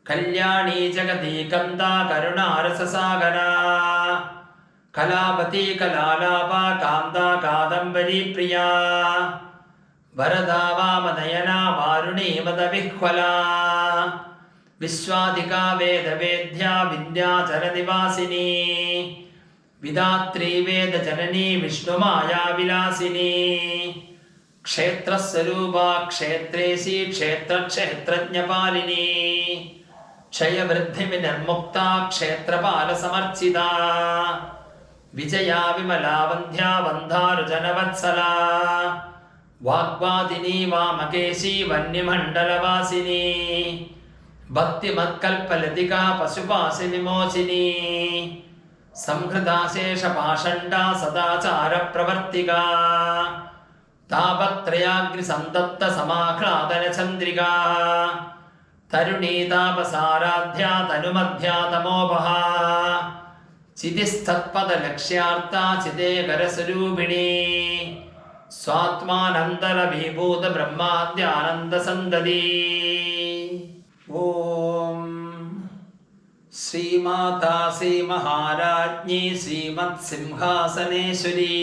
കല്യാണീ ജഗതി കന്ദാ കരുണാരസസാഗരാ കലാപതി കലാലാപാ കാന്താ കാദംബരീ പ്രിയാ വരദാ വാമനയനാ വാരുണീ മദവിഹ്വലാ വിശ്വാധികാ വേദവേദ്യാ വിന്ധ്യാചലനിവാസിനി വിധാത്രീ വേദജനനീ വിഷ്ണുമായാ വിലാസിനി ക്ഷേത്രസ്വരൂപാ ക്ഷേത്രേശി ക്ഷേത്രജ്ഞപാലിനി ക്ഷയവൃദ്ധിവിനിർമുക്താ ക്ഷേത്രപാലസമർച്ചിതാ വിജയാ വിമലാ വന്ധ്യാ വന്ധാരുജനവത്സലാ വാഗ്വാദിനി വാമകേശി വന്യമണ്ഡലവാസിനി ഭക്തിമത്കൽപലതികാ പശുപാശി വിമോചിനി സംഹൃതാശേഷപാഷണ്ഡാ സദാചാരപ്രവർത്തികാ താപത്രയാഗ്നിസന്തപ്ത സമാഹ്ലാദനചന്ദ്രികാ തരുണീ താപസാരാധ്യാ തനുമധ്യാ തമോപഹാ ചിതിസ്ഥത്പദലക്ഷ്യാർത്താ ചിദേകരസ്വരൂപിണീ സ്വാത്മാനന്ദലഭീഭൂത ബ്രഹ്മാദ്യാനന്ദസന്തതീ. ഓം ശ്രീമാതാ ശ്രീമഹാരാജ്ഞി ശ്രീമത്സിംഹാസനേശ്വരീ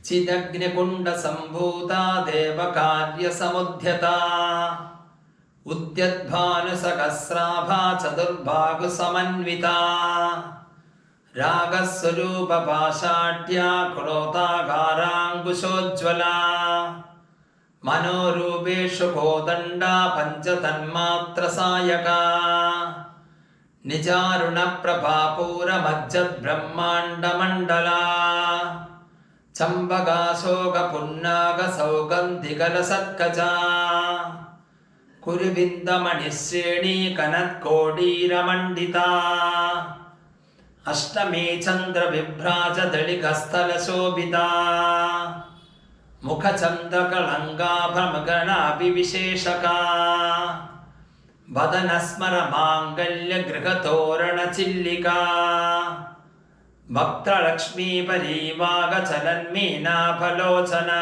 ചിദഗ്നികുണ്ഡസംഭൂതാ ദേവകാര്യസമുദ്ധ്യതാ ഉദ്യദ്ഭാനുസഹസ്രാഭാ ചതുർബാഹുസമന്വിതാ രാഗസ്വരൂപപാഷാഢ്യാ ക്രോധാകാരാങ്കുശോജ്വലാ മനോരൂപേഷു കോദണ്ഡാ പഞ്ചതന്മാത്രസായകാ നിജാരുണപ്രഭാപൂരമജ്ജദ്ബ്രഹ്മാണ്ഡമണ്ഡലാ ചമ്പകാശോകപുന്നാഗസൗഗന്ധികലസത്കജാ കുരുവിന്ദമണിശ്രേണീ കനത്കോടീരമണ്ഡിതാ അഷ്ടമീ ചന്ദ്രവിഭ്രാജദളികസ്ഥലശോഭിതാ മുഖചന്ദ്രകളങ്കാഭമഗണാഭിവിശേഷകാ വദനസ്മരമാംഗല്യഗൃഹതോരണചില്ലികാ ഭക്തലക്ഷ്മീപരീവാഗചലന്മീനാഫലോചനാ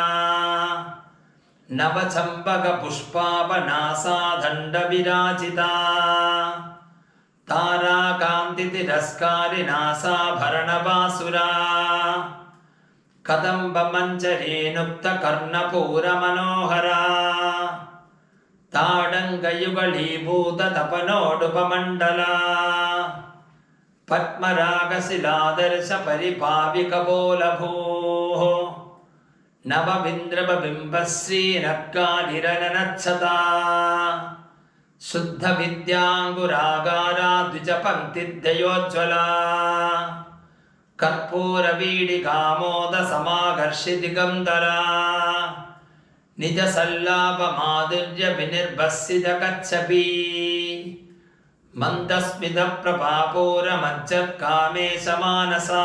നവചമ്പകപുഷ്പാപനാസാദണ്ഡവിരാജിതാ താരാകാന്തിതിരസ്കാരിനാസാഭരണഭാസുരാ കദംബമഞ്ജരീനുക്തകർണപൂരമനോഹരാ താടങ്കയുഗളീഭൂതതപനോടുപമണ്ഡലാ പത്മരാഗശിലാദർശപരിഭാവികപോലഭൂः നവവിന്ദ്രബിംബശ്രീനക്കാനിരനനച്ഛതാ ശുദ്ധവിദ്യാങ്കുരാകാരാ ദ്വിജപംക്തിദ്വയോജ്വലാ കർപ്പൂരവീടികാമോദസമാകർഷിതിഗന്ധരാ നിജസല്ലാപമാധുര്യവിനിർഭസ്സിതകച്ഛപീ मन्दस्मितप्रभापूरमज्जत्कामेशमानसा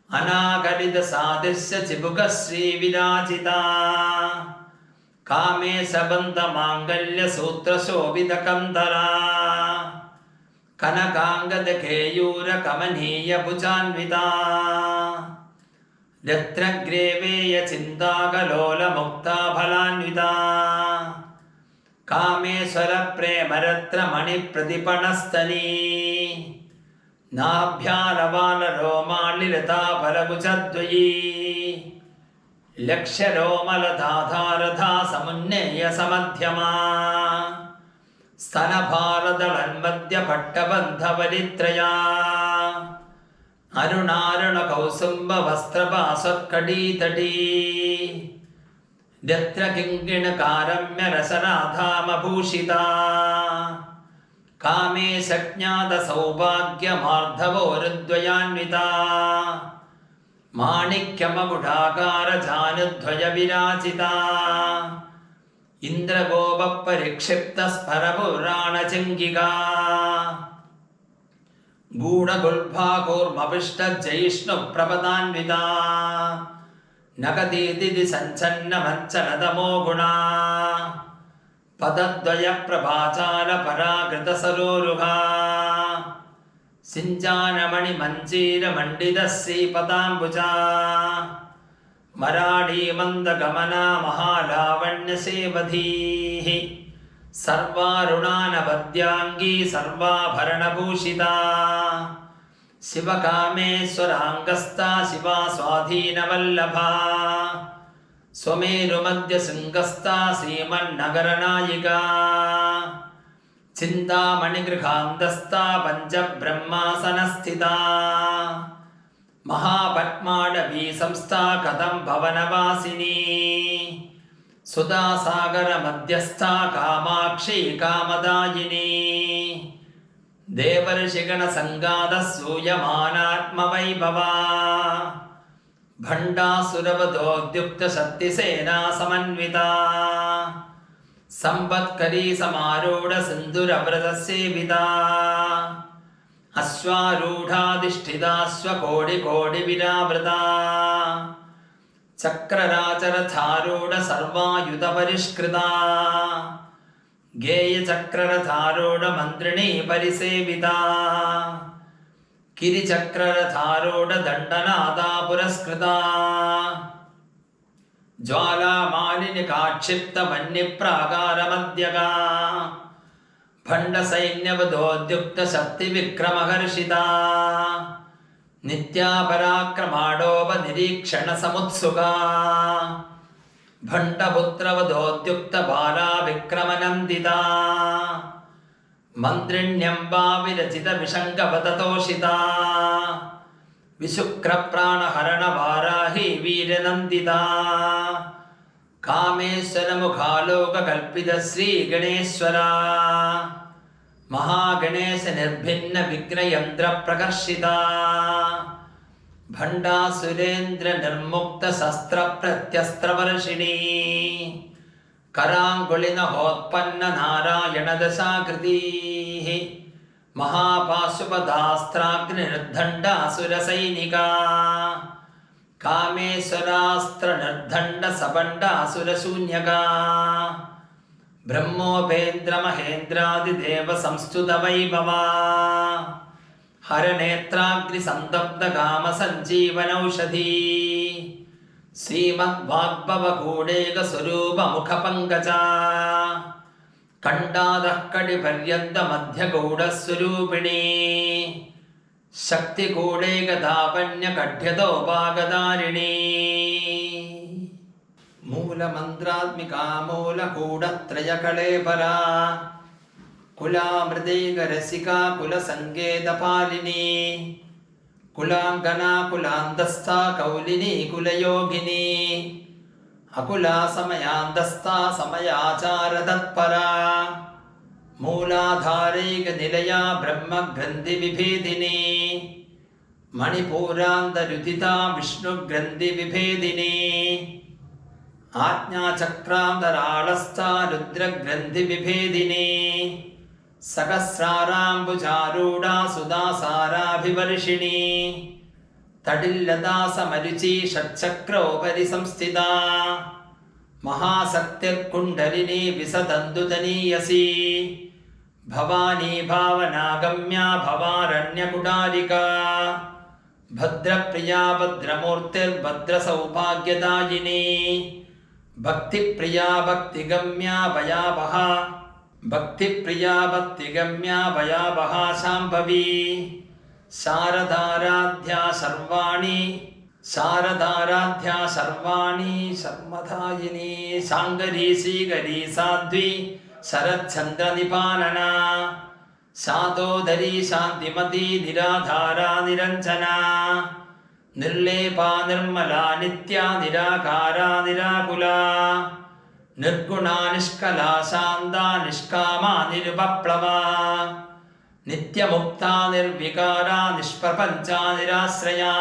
अनागलितसादृश्य चिबुकश्रीविराजिता कामेशबन्धमाङ्गल्यसूत्रशोभितकन्दरा कनकाङ्गदकेयूरकमनीयभुजान्विता रत्नग्रेवेयचिन्ताकलोलमुक्ताफलान्विता कामेश्वरप्रेमरत्नमणिप्रतिपणस्तनी नाभ्यारवालरोमालिलताफलभुजद्वयी लक्ष्यरोमलधाधारधा समुन्नेयसमध्यमा स्तनभारदलन्मध्यपट्टबन्धवलित्रया अरुणारुणकौसुम्बवस्त्रपाशकटीतटी रत्नकिङ्किणकारम्यरसनाधामभूषिता कामेशज्ञातसौभाग्यमार्धवोरुद्वयान्विता माणिक्यमकुटाकारजानुद्वयविराजिता इन्द्रगोपरिक्षिप्तस्फरपुराणचङ्गिका गूढगुल्फाकूर्मपिष्टजयिष्णुप्रपदान्विता नगदीदिति सञ्चन्नमञ्चनतमो गुणा पदद्वयप्रभाचारपराकृतसरोरुहा सिञ्चानमणिमञ्जीरमण्डितश्रीपदाम्बुजा मराडीमन्दगमना महालावण्यसेवधीः सर्वारुणानवद्याङ्गी सर्वाभरणभूषिता शिवकामेश्वराङ्गस्ता शिवा स्वाधीनवल्लभा स्वमेरुमध्यशृङ्गस्ता श्रीमन्नगरनायिका चिन्तामणिगृहान्तस्था पञ्चब्रह्मासनस्थिता महापद्माडवी संस्था कदम्भवनवासिनी सुधासागरमध्यस्था कामाक्षी कामदायिनी देवर्षिगणसङ्गादसूयमानात्मवैभवा भण्डासुरवधोद्युक्तशक्तिसेना समन्विता संपत्करी समारूढसिन्धुरव्रतसेविता अश्वारूढाधिष्ठिताश्वकोटिकोटिविरावृता चक्रराचरथारूढसर्वायुधपरिष्कृता गेयचक्ररथारूढमन्त्रिणी परिसेविता गिरिचक्ररथारूढदण्डनादा पुरस्कृता ज्वालामालिनिकाक्षिप्तवह्निप्राकारमध्यगा भण्डसैन्यवधोद्युक्तशक्तिविक्रमहर्षिता नित्यापराक्रमाडोपनिरीक्षणसमुत्सुका भण्डपुत्रवधोद्युक्तबाला विक्रमनन्दिता मन्त्रिण्यम्बा विरचितविशङ्कपततोषिता विशुक्रप्राणहरणवाराही वीरनन्दिता कामेश्वरमुखालोककल्पितश्रीगणेश्वरा महागणेशनिर्भिन्नविघ्नयन्त्रप्रकर्षिता भण्डासुरेन्द्रनिर्मुक्तशस्त्रप्रत्यस्त्रवर्षिणी कराङ्गुलिनहोत्पन्ननारायणदशाकृतीः महापाशुपदास्त्राग्निर्दण्डासुरसैनिका कामेश्वरास्त्रनिर्दण्डसबण्डासुरशून्यका ब्रह्मोपेन्द्रमहेन्द्रादिदेवसंस्तुतवैभवा हरनेत्राग्निसन्तप्तकामसञ्जीवनौषधी श्रीमद्वाग्भवकूडेकस्वरूपमुखपङ्कजा कण्डादः कटिपर्यन्तमध्यगौडस्वरूपिणी शक्तिकूडेकदापन्यकढ्यतोपागदारिणी मूलमन्त्रात्मिका मूलकूडत्रयकळेपरा कुलामृदैकरसिका कुलसङ्केतपालिनी कुलाङ्गना कुलान्तस्था कौलिनी कुलयोगिनी अकुला समयान्तस्था समयाचारतत्परा मूलाधारैकनिलया ब्रह्मग्रन्थिविभेदिनी मणिपूरान्तरुदिता विष्णुग्रन्थिविभेदिनी आज्ञाचक्रान्तराळस्था रुद्रग्रन्थिविभेदिनी सहस्राराम्बुजारूढा सुदासाराभिवर्षिणी तडिल्लता समरुचि षट्चक्रोपरि संस्थिता महाशक्तिर्कुण्डलिनी विसदन्दुतनीयसी भवानी भावनागम्या भवारण्यकुटारिका भद्रप्रिया भद्रमूर्तिर्भद्रसौभाग्यदायिनी भक्तिप्रिया भक्तिगम्या भयावहा भक्तिप्रिया भक्तिगम्या भयावहा शाम्भवी शारदाराध्या सर्वाणि शर्मदायिनी शाङ्गरी श्रीगरी साध्वी शरच्चन्द्रनिपालना शातोदरी शान्तिमती निराधारा निरञ्जना निर्लेपा निर्मला नित्या निराकारा निराकुला निर्गुणा निष्कला शान्ता निष्कामा निरुपप्लवा नित्यमुक्ता निर्विकारा निष्प्रपञ्चा निराश्रया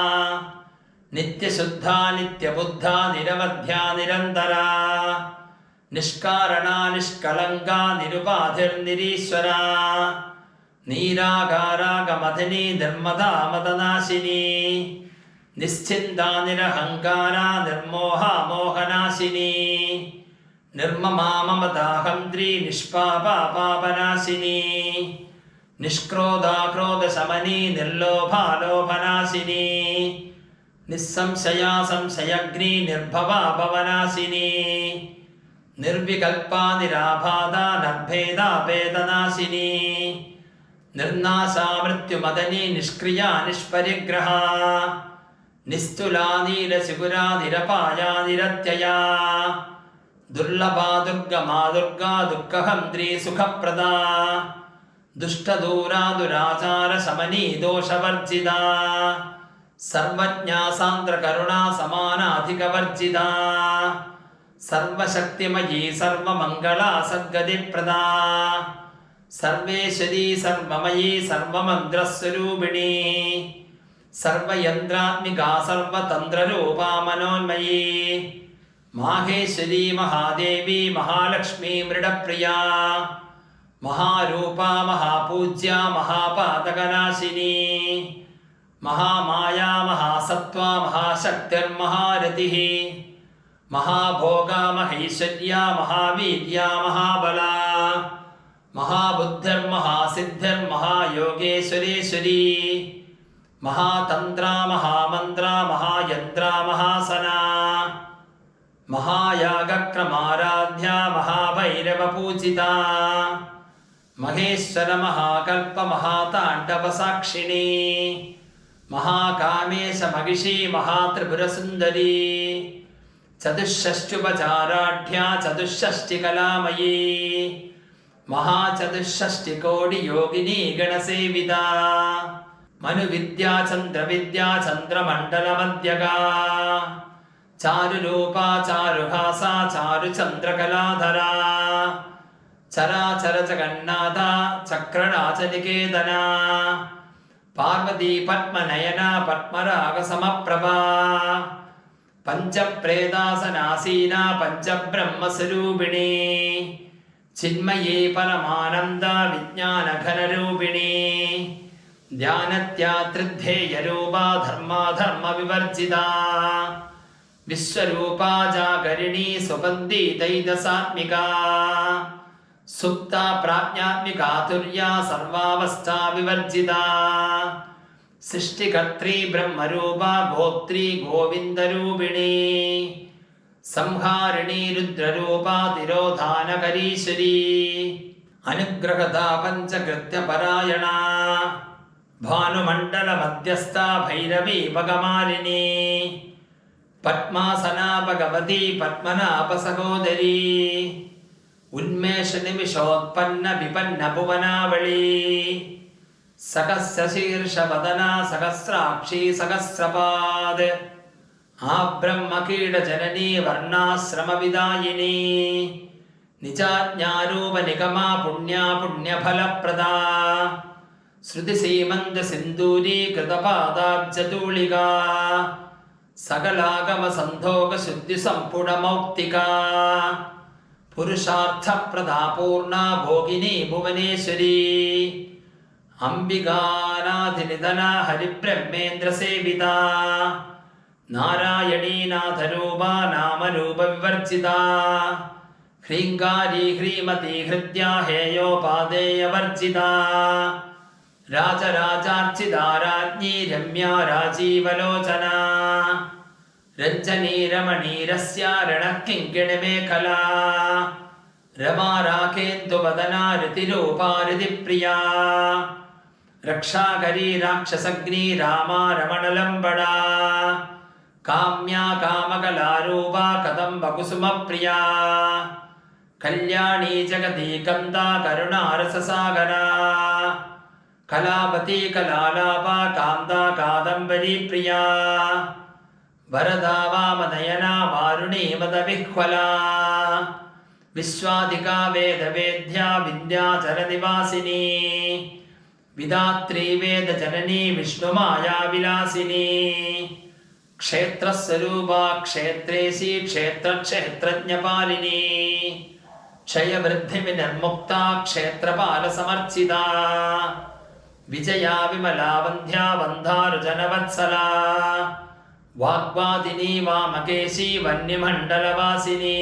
नित्यशुद्धा नित्यबुद्धा निरवध्या निरन्तरा निष्कारणा निष्कलङ्का निरुपाधिर्निरीश्वरा नीराकारागमधिनी निर्मदा मदनाशिनी निश्चिन्ता निरहङ्कारा निर्मोहा मोहनाशिनी निर्ममा ममताहन्त्री निष्पापा पापनाशिनी निष्क्रोधा क्रोधशमनी निर्लोभा लोभनाशिनी निस्संशया संशयग्नी निर्भवा भवनाशिनी निर्विकल्पा निराबाधा निर्भेदा भेदनाशिनी निर्नाशा मृत्युमदनी निष्क्रिया निष्परिग्रहा निस्तुला नीलशिखुरा निरपाया निरत्यया दुर्लभा दुर्गमा दुर्गा दुःखहन्त्री सुखप्रदा दुष्टदूरा दुराचार शमनी दोषवर्जिता सर्वज्ञा सान्द्रकरुणा समानाधिकवर्जिता सर्वशक्तिमयी सर्वमङ्गला सद्गतिप्रदा सर्वेश्वरी सर्वमयी सर्वमन्त्रस्वरूपिणी सर्वयन्त्रात्मिका सर्वतन्त्ररूपा मनोन्मयी माहेश्वरी महादेवी महालक्ष्मी मृडप्रिया महारूपा महापूज्या महापातकनाशिनी महामाया महासत्त्वा महाशक्तिर्महारतिः महाभोगा महेश्वर्या महावीर्या महाबला महाबुद्धिर्महासिद्धिर्महायोगेश्वरेश्वरी महातन्त्रा महामन्त्रा महायन्त्रा महासना महायागक्रमाराध्या महाभैरवपूजिता महेश्वर महाकल्प महाताण्डवसाक्षिणी महाकामेश महिषी महात्रिपुरसुन्दरी चतुष्षष्ट्युपचाराढ्या चतुष्षष्टिकलामयी महाचतुष्षष्टिकोटियोगिनी गणसेविता मनुविद्या चन्द्रविद्या चन्द्रमण्डलमध्यगा चारुरूपा चारुहासा चारुचन्द्रकलाधरा चराचर जगन्नाथा चक्रराजनिकेतना पार्वती पद्मनयना पद्मरागसमप्रभा पञ्चप्रेतासनासीना पञ्चब्रह्मस्वरूपिणी चिन्मयी परमानन्दा विज्ञानघनरूपिणी ध्यानत्यात्रिध्येयरूपा धर्माधर्मविवर्जिता विश्वरूपा जागरिणी सुबन्धी दैदसात्मिका सुप्ता प्राज्ञात्मिका तुर्या सर्वावस्था विवर्जिता सृष्टिकर्त्री ब्रह्मरूपा गोत्री गोविन्दरूपिणी संहारिणी रुद्ररूपा तिरोधानकरीश्वरी अनुग्रहदा पञ्चकृत्यपरायणा भानुमण्डलमध्यस्था भैरवी भगमालिनी पद्मासना भगवती पद्मनाभसहोदरी उन्मेषनिमिषोत्पन्न विपन्न भुवनावली सहस्रशीर्षवदना सहस्राक्षी सहस्रपाद आब्रह्मकीटजननी वर्णाश्रमविदायिनी निजाज्ञारूपनिगमा पुण्या पुण्यफलप्रदा श्रुतिसीमन्तसिन्दूरी कृतपादाब्जतूलिका सकलागमसन्धोकशुद्धिसम्पूर्णमौक्तिका पुरुषार्थप्रदा पूर्णा भोगिनी भुवनेश्वरी अंबिकानाधिनिधना हरिब्रह्मेन्द्रसेविता नारायणी नाथरूपा नामरूपविवर्जिता ह्रीङ्कारी ह्रीमती हृद्या हेयोपादेयवर्जिता राजराजार्चिता राज्ञी रम्या राजीवलोचना रञ्जनी रमणीरस्या रणकिङ्किणिमेखला रमा राकेन्दुवदना रतिरूपा रतिप्रिया रक्षाकरी राक्षसग्नी रामा रमणलम्बडा काम्या कामकलारूपा कदम्बकुसुमप्रिया कल्याणी जगती कन्दा करुणारससागरा कलावती कलालापा कान्दा कादम्बरी प्रिया वरदा वामनयना वारुणी मदविह्वला विश्वादिका वेदवेद्या विद्याचलनिवासिनी विधात्री वेदजननी विष्णुमाया विलासिनी क्षेत्रस्वरूपा क्षेत्रेशी क्षेत्रक्षेत्रज्ञपालिनी क्षयवृद्धिविनिर्मुक्ता क्षेत्रपालसमर्चिता विजया विमला वन्ध्या वन्धारुजनवत्सला वाग्वादिनी वामकेशी वन्यमण्डलवासिनी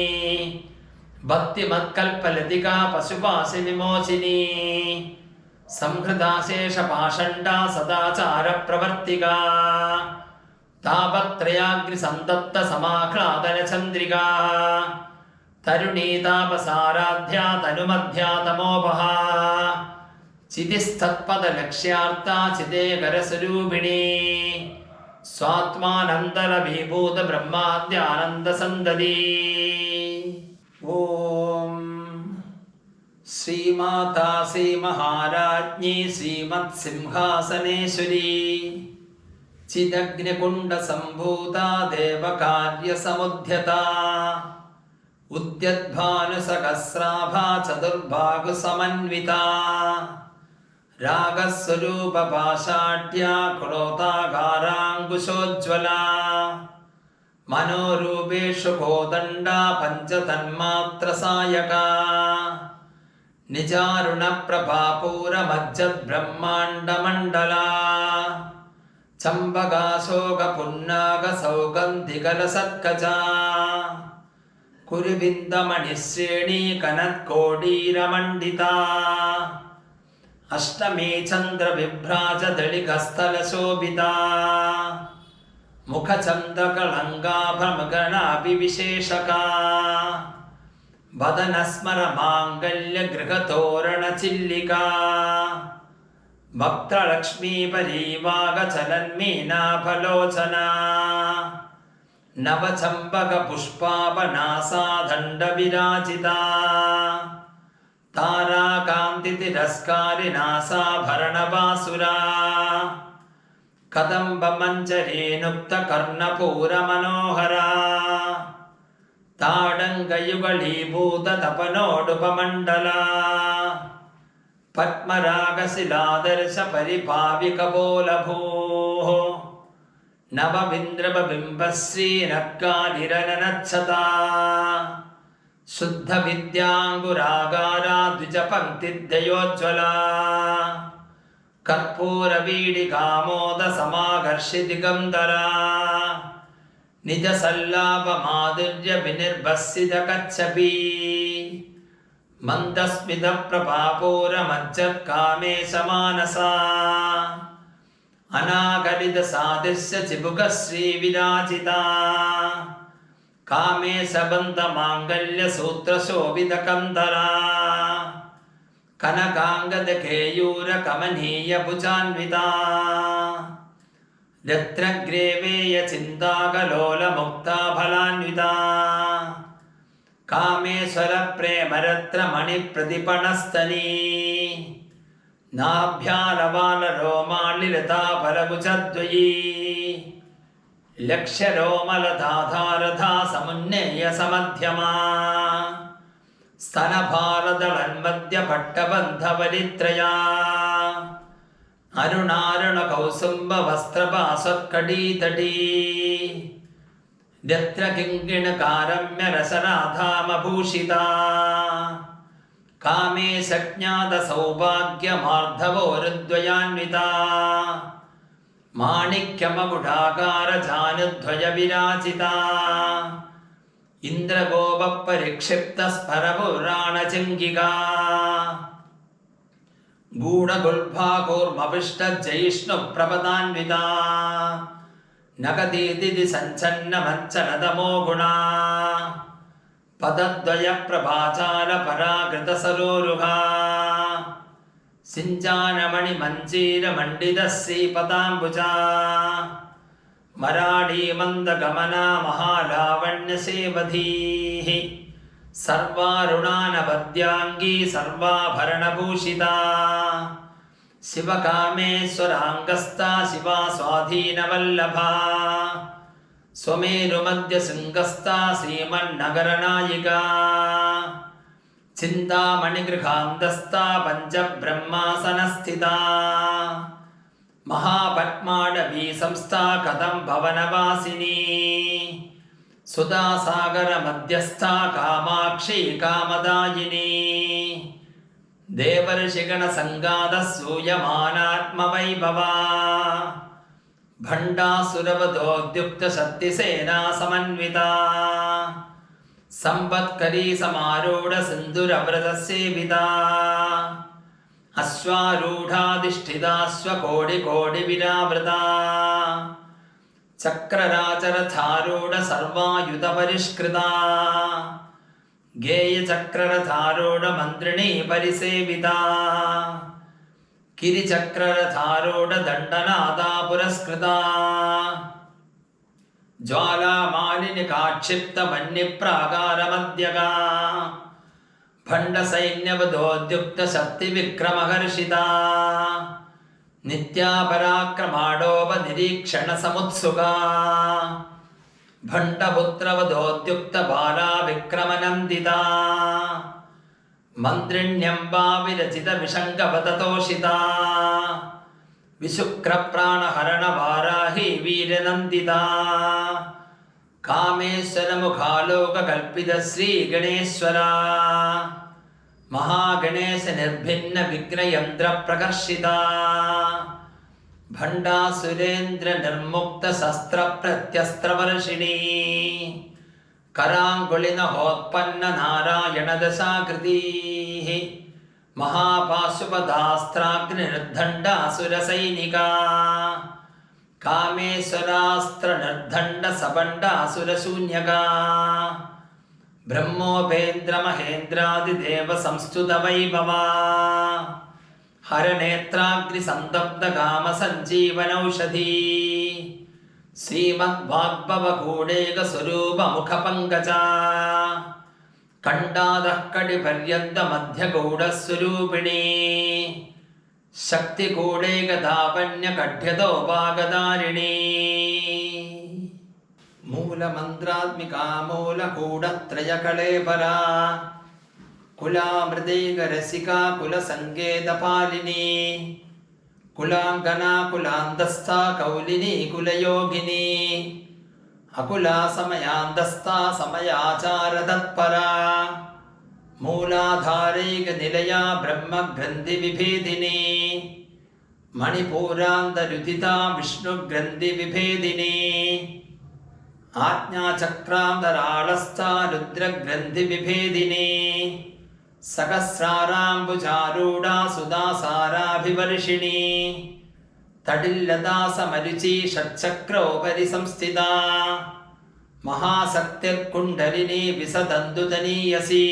भक्तिमत्कल्पलतिका पशुपाशि विमोचिनी संहृता शेषपाषण्डा सदाचारप्रवर्तिका तापत्रयाग्निसन्तप्त समाह्लादनचन्द्रिका तरुणी तापसाराध्या तनुमध्या तमोपहा चितिस्तत्पदलक्ष्यार्था चिदेकरस्वरूपिणी स्वात्मानन्दलभीभूतब्रह्माद्यानन्दसन्ददी ॐ श्रीमाता श्रीमहाराज्ञी श्रीमत्सिंहासनेश्वरी चिदग्निकुण्डसम्भूता देवकार्यसमुद्यता उद्यद्भानुसहस्राभा चतुर्बाहुसमन्विता रागस्वरूपपाषाढ्या क्रोधागाराङ्कुशोज्ज्वला मनोरूपेषु कोदण्डा पञ्चतन्मात्रसायका निजारुणप्रभापूरमज्जद्ब्रह्माण्डमण्डला चम्बकाशोकपुन्नागसौगन्धिकलसत्कचा कुरुविन्दमणिश्रेणी कनत्कोडीरमण्डिता अष्टमी चन्द्रविभ्राजदलिकस्थलशोभिता मुखचन्द्रकलङ्गाभमगणाभिविशेषका वदनस्मरमाङ्गल्यगृहतोरणचिल्लिका भक्तलक्ष्मीपरीवागचलन्मीनाफलोचना नवचम्पकपुष्पापनासादण्डविराजिता ताराकान्तितिरस्कारिनासाभरणबासुरा कदम्बमञ्जरीनुक्तकर्णपूरमनोहरा ताडङ्गयुगलीभूततपनोडुपमण्डला पद्मरागशिलादर्शपरिभाविकपोलभूः नवविन्द्रबबिम्बश्रीनक्कालिरननच्छता शुद्धविद्याङ्गुरागारा द्विजपङ्क्तिद्वयोज्ज्वला कर्पूरवीडिकामोदसमाकर्षिदिगन्धरा निजसल्लापमाधुर्यविनिर्भस्सितकच्छपी मन्दस्मितप्रभापूरमज्जत्कामेशमानसा अनागलितसादृश्य चिबुकश्रीविराजिता कामेशबन्धमाङ्गल्यसूत्रशोभितकन्धरा कनकाङ्गदकेयूरकमनीयभुजान्विता रत्नग्रेवेयचिन्ताकलोलमुक्ताफलान्विता कामेश्वरप्रेमरत्नमणिप्रतिपणस्तनी नाभ्यालवालरोमालिलताफलभुजद्वयी लक्ष्यरोमलधाधारधा समुन्नेयसमध्यमा स्तनभारदलन्मध्यपट्टबन्धवलित्रया अरुणारुणकौसुम्बवस्त्रपाशत्कटीतटी രത്നകിങ്കിണകാരമ്യരസരാധാമഭൂഷിതാ കാമേ സജ്ഞാതസൗഭാഗ്യമാർദ്ധവോരുദ്വയാന്വിതാ മാണിക്യമകുടാകാരജാനുദ്വയവിരാജിതാ ഇന്ദ്രഗോപരിക്ഷിപ്തസ്ഫരപുരാണചിങ്കികാ ഗൂഢഗുൽഭാകൂർമവിഷ്ടജയിഷ്ണുപ്രപദാന്വിതാ നഗതീതി സഞ്ചന്നമഞ്ചലതമോ ഗുണാ പദദ്വയപ്രഭാചാലപരാകൃതസരോരുഹാ സിഞ്ചാനമണിമഞ്ജീരമണ്ഡിതശ്രീപദാംബുജാ മരാളീമന്ദഗമനാ മഹാലാവണ്യസേവധീഃ സർവാരുണാനപദ്യാംഗീ സർവാഭരണഭൂഷിതാ ശിവകാമേശ്വരാംഗസ്ഥാ ശിവാ സ്വാധീനവല്ലഭാ സ്വമേരുമധ്യശൃംഗസ്ഥാ ശ്രീമന്നഗരനായികാ ചിന്താമണിഗൃഹാന്തസ്ഥാ പഞ്ചബ്രഹ്മാസനസ്ഥിതാ മഹാപത്മാടവീ സംസ്ഥാ കദംഭവനവാസിനീ സുധാസാഗരമധ്യസ്ഥാ കാമാക്ഷി കാമദായിനീ ദേവർഷിഗണസംഗാതസൂയമാനാത്മവൈഭവാ ഭണ്ഡാസുരവധോദ്യുക്തശക്തിസേനാ സമന്വിതാ സമ്പത്കരീ സമാരൂഢസിന്ധുരവ്രതസേവിതാ അശ്വാരൂഢാധിഷ്ഠിതാശ്വകോടികോടിവിരാവൃതാ ചക്രരാചരധാരൂഢസർവായുധപരിഷ്കൃതാ ഗേയചക്രരധാരൂഢമന്ത്രിണീ പരിസേവിതാ കിരിചക്രരധാരൂഢദണ്ഡനാദാ പുരസ്കൃതാ ജ്വാലാമാലിനികാക്ഷിപ്തമന്യപ്രാകാരമദ്യകാ ഭണ്ഡസൈന്യവധോദ്യുക്തശക്തിവിക്രമഹർഷിതാ നിത്യാപരാക്രമാടോപനിരീക്ഷണസമുത്സുകാ ഭണ്ഡപുത്രവധോദ്യുക്തബാലാ വിക്രമനന്ദിതാ മന്ത്രിണ്യംബാ വിരചിതവിഷംഗപതതോഷിതാ വിശുക്രപ്രാണഹരണവാരാഹി വീരനന്ദിതാ കാമേശ്വരമുഖാലോകകൽപ്പിതശ്രീഗണേശ്വരാ മഹാഗണേശനിർഭിന്നവിഘ്നയന്ത്രപ്രകർഷിതാ ഭണ്ഡാസുരേന്ദ്രനിർമുക്തശസ്ത്രപ്രത്യസ്ത്രവർഷിണീ കരാങ്കുളിനഹോത്പന്നനാരായണദശാകൃതീः മഹാപാശുപതാസ്ത്രാഗ്നിർദണ്ഡാസുരസൈനികാ കാമേശ്വരാസ്ത്രനിർദണ്ഡസപണ്ഡാസുരശൂന്യകാ ബ്രഹ്മോപേന്ദ്രമഹേന്ദ്രാദിദേവസംസ്തുതവൈഭവാ ഹരനേത്രാഗ്നിസന്തപ്തകാമസഞ്ജീവനൗഷധീ ശ്രീമദ്വാഗ്ഭവകൂടേകസ്വരൂപമുഖപങ്കജാ കണ്ഡാദഃ കടിപര്യന്തമധ്യഗൂഢസ്വരൂപിണീ ശക്തികൂടേകതാപന്യകഢ്യതോപാഗധാരിണീ മൂലമന്ത്രാത്മികാ മൂലകൂടത്രയകളേപരാ കുലാമൃതൈകരസികാ കുലസങ്കേതപാലിനീ കുലാംഗനാ കുലാന്തസ്ഥാ കൗലിനീ കുലയോഗിനീ അകുലാ സമയാന്തസ്ഥാ സമയാചാരതത്പരാ മൂലാധാരൈകനിലയാ ബ്രഹ്മഗ്രന്ഥിവിഭേദിനീ മണിപൂരാന്തരുദിതാ വിഷ്ണുഗ്രന്ഥിവിഭേദിനീ ആജ്ഞാചക്രാന്തരാളസ്ഥാ രുദ്രഗ്രന്ഥിവിഭേദിനീ സഹസ്രാരാംബുജാരൂഢാ സുധാസാരാഭിവർഷിണീ തടില്ലതാസമരുചി ഷട്ചക്രോപരി സംസ്ഥിതാ മഹാസക്തിർകുണ്ഡലിനീ വിസദന്തുതനീയസി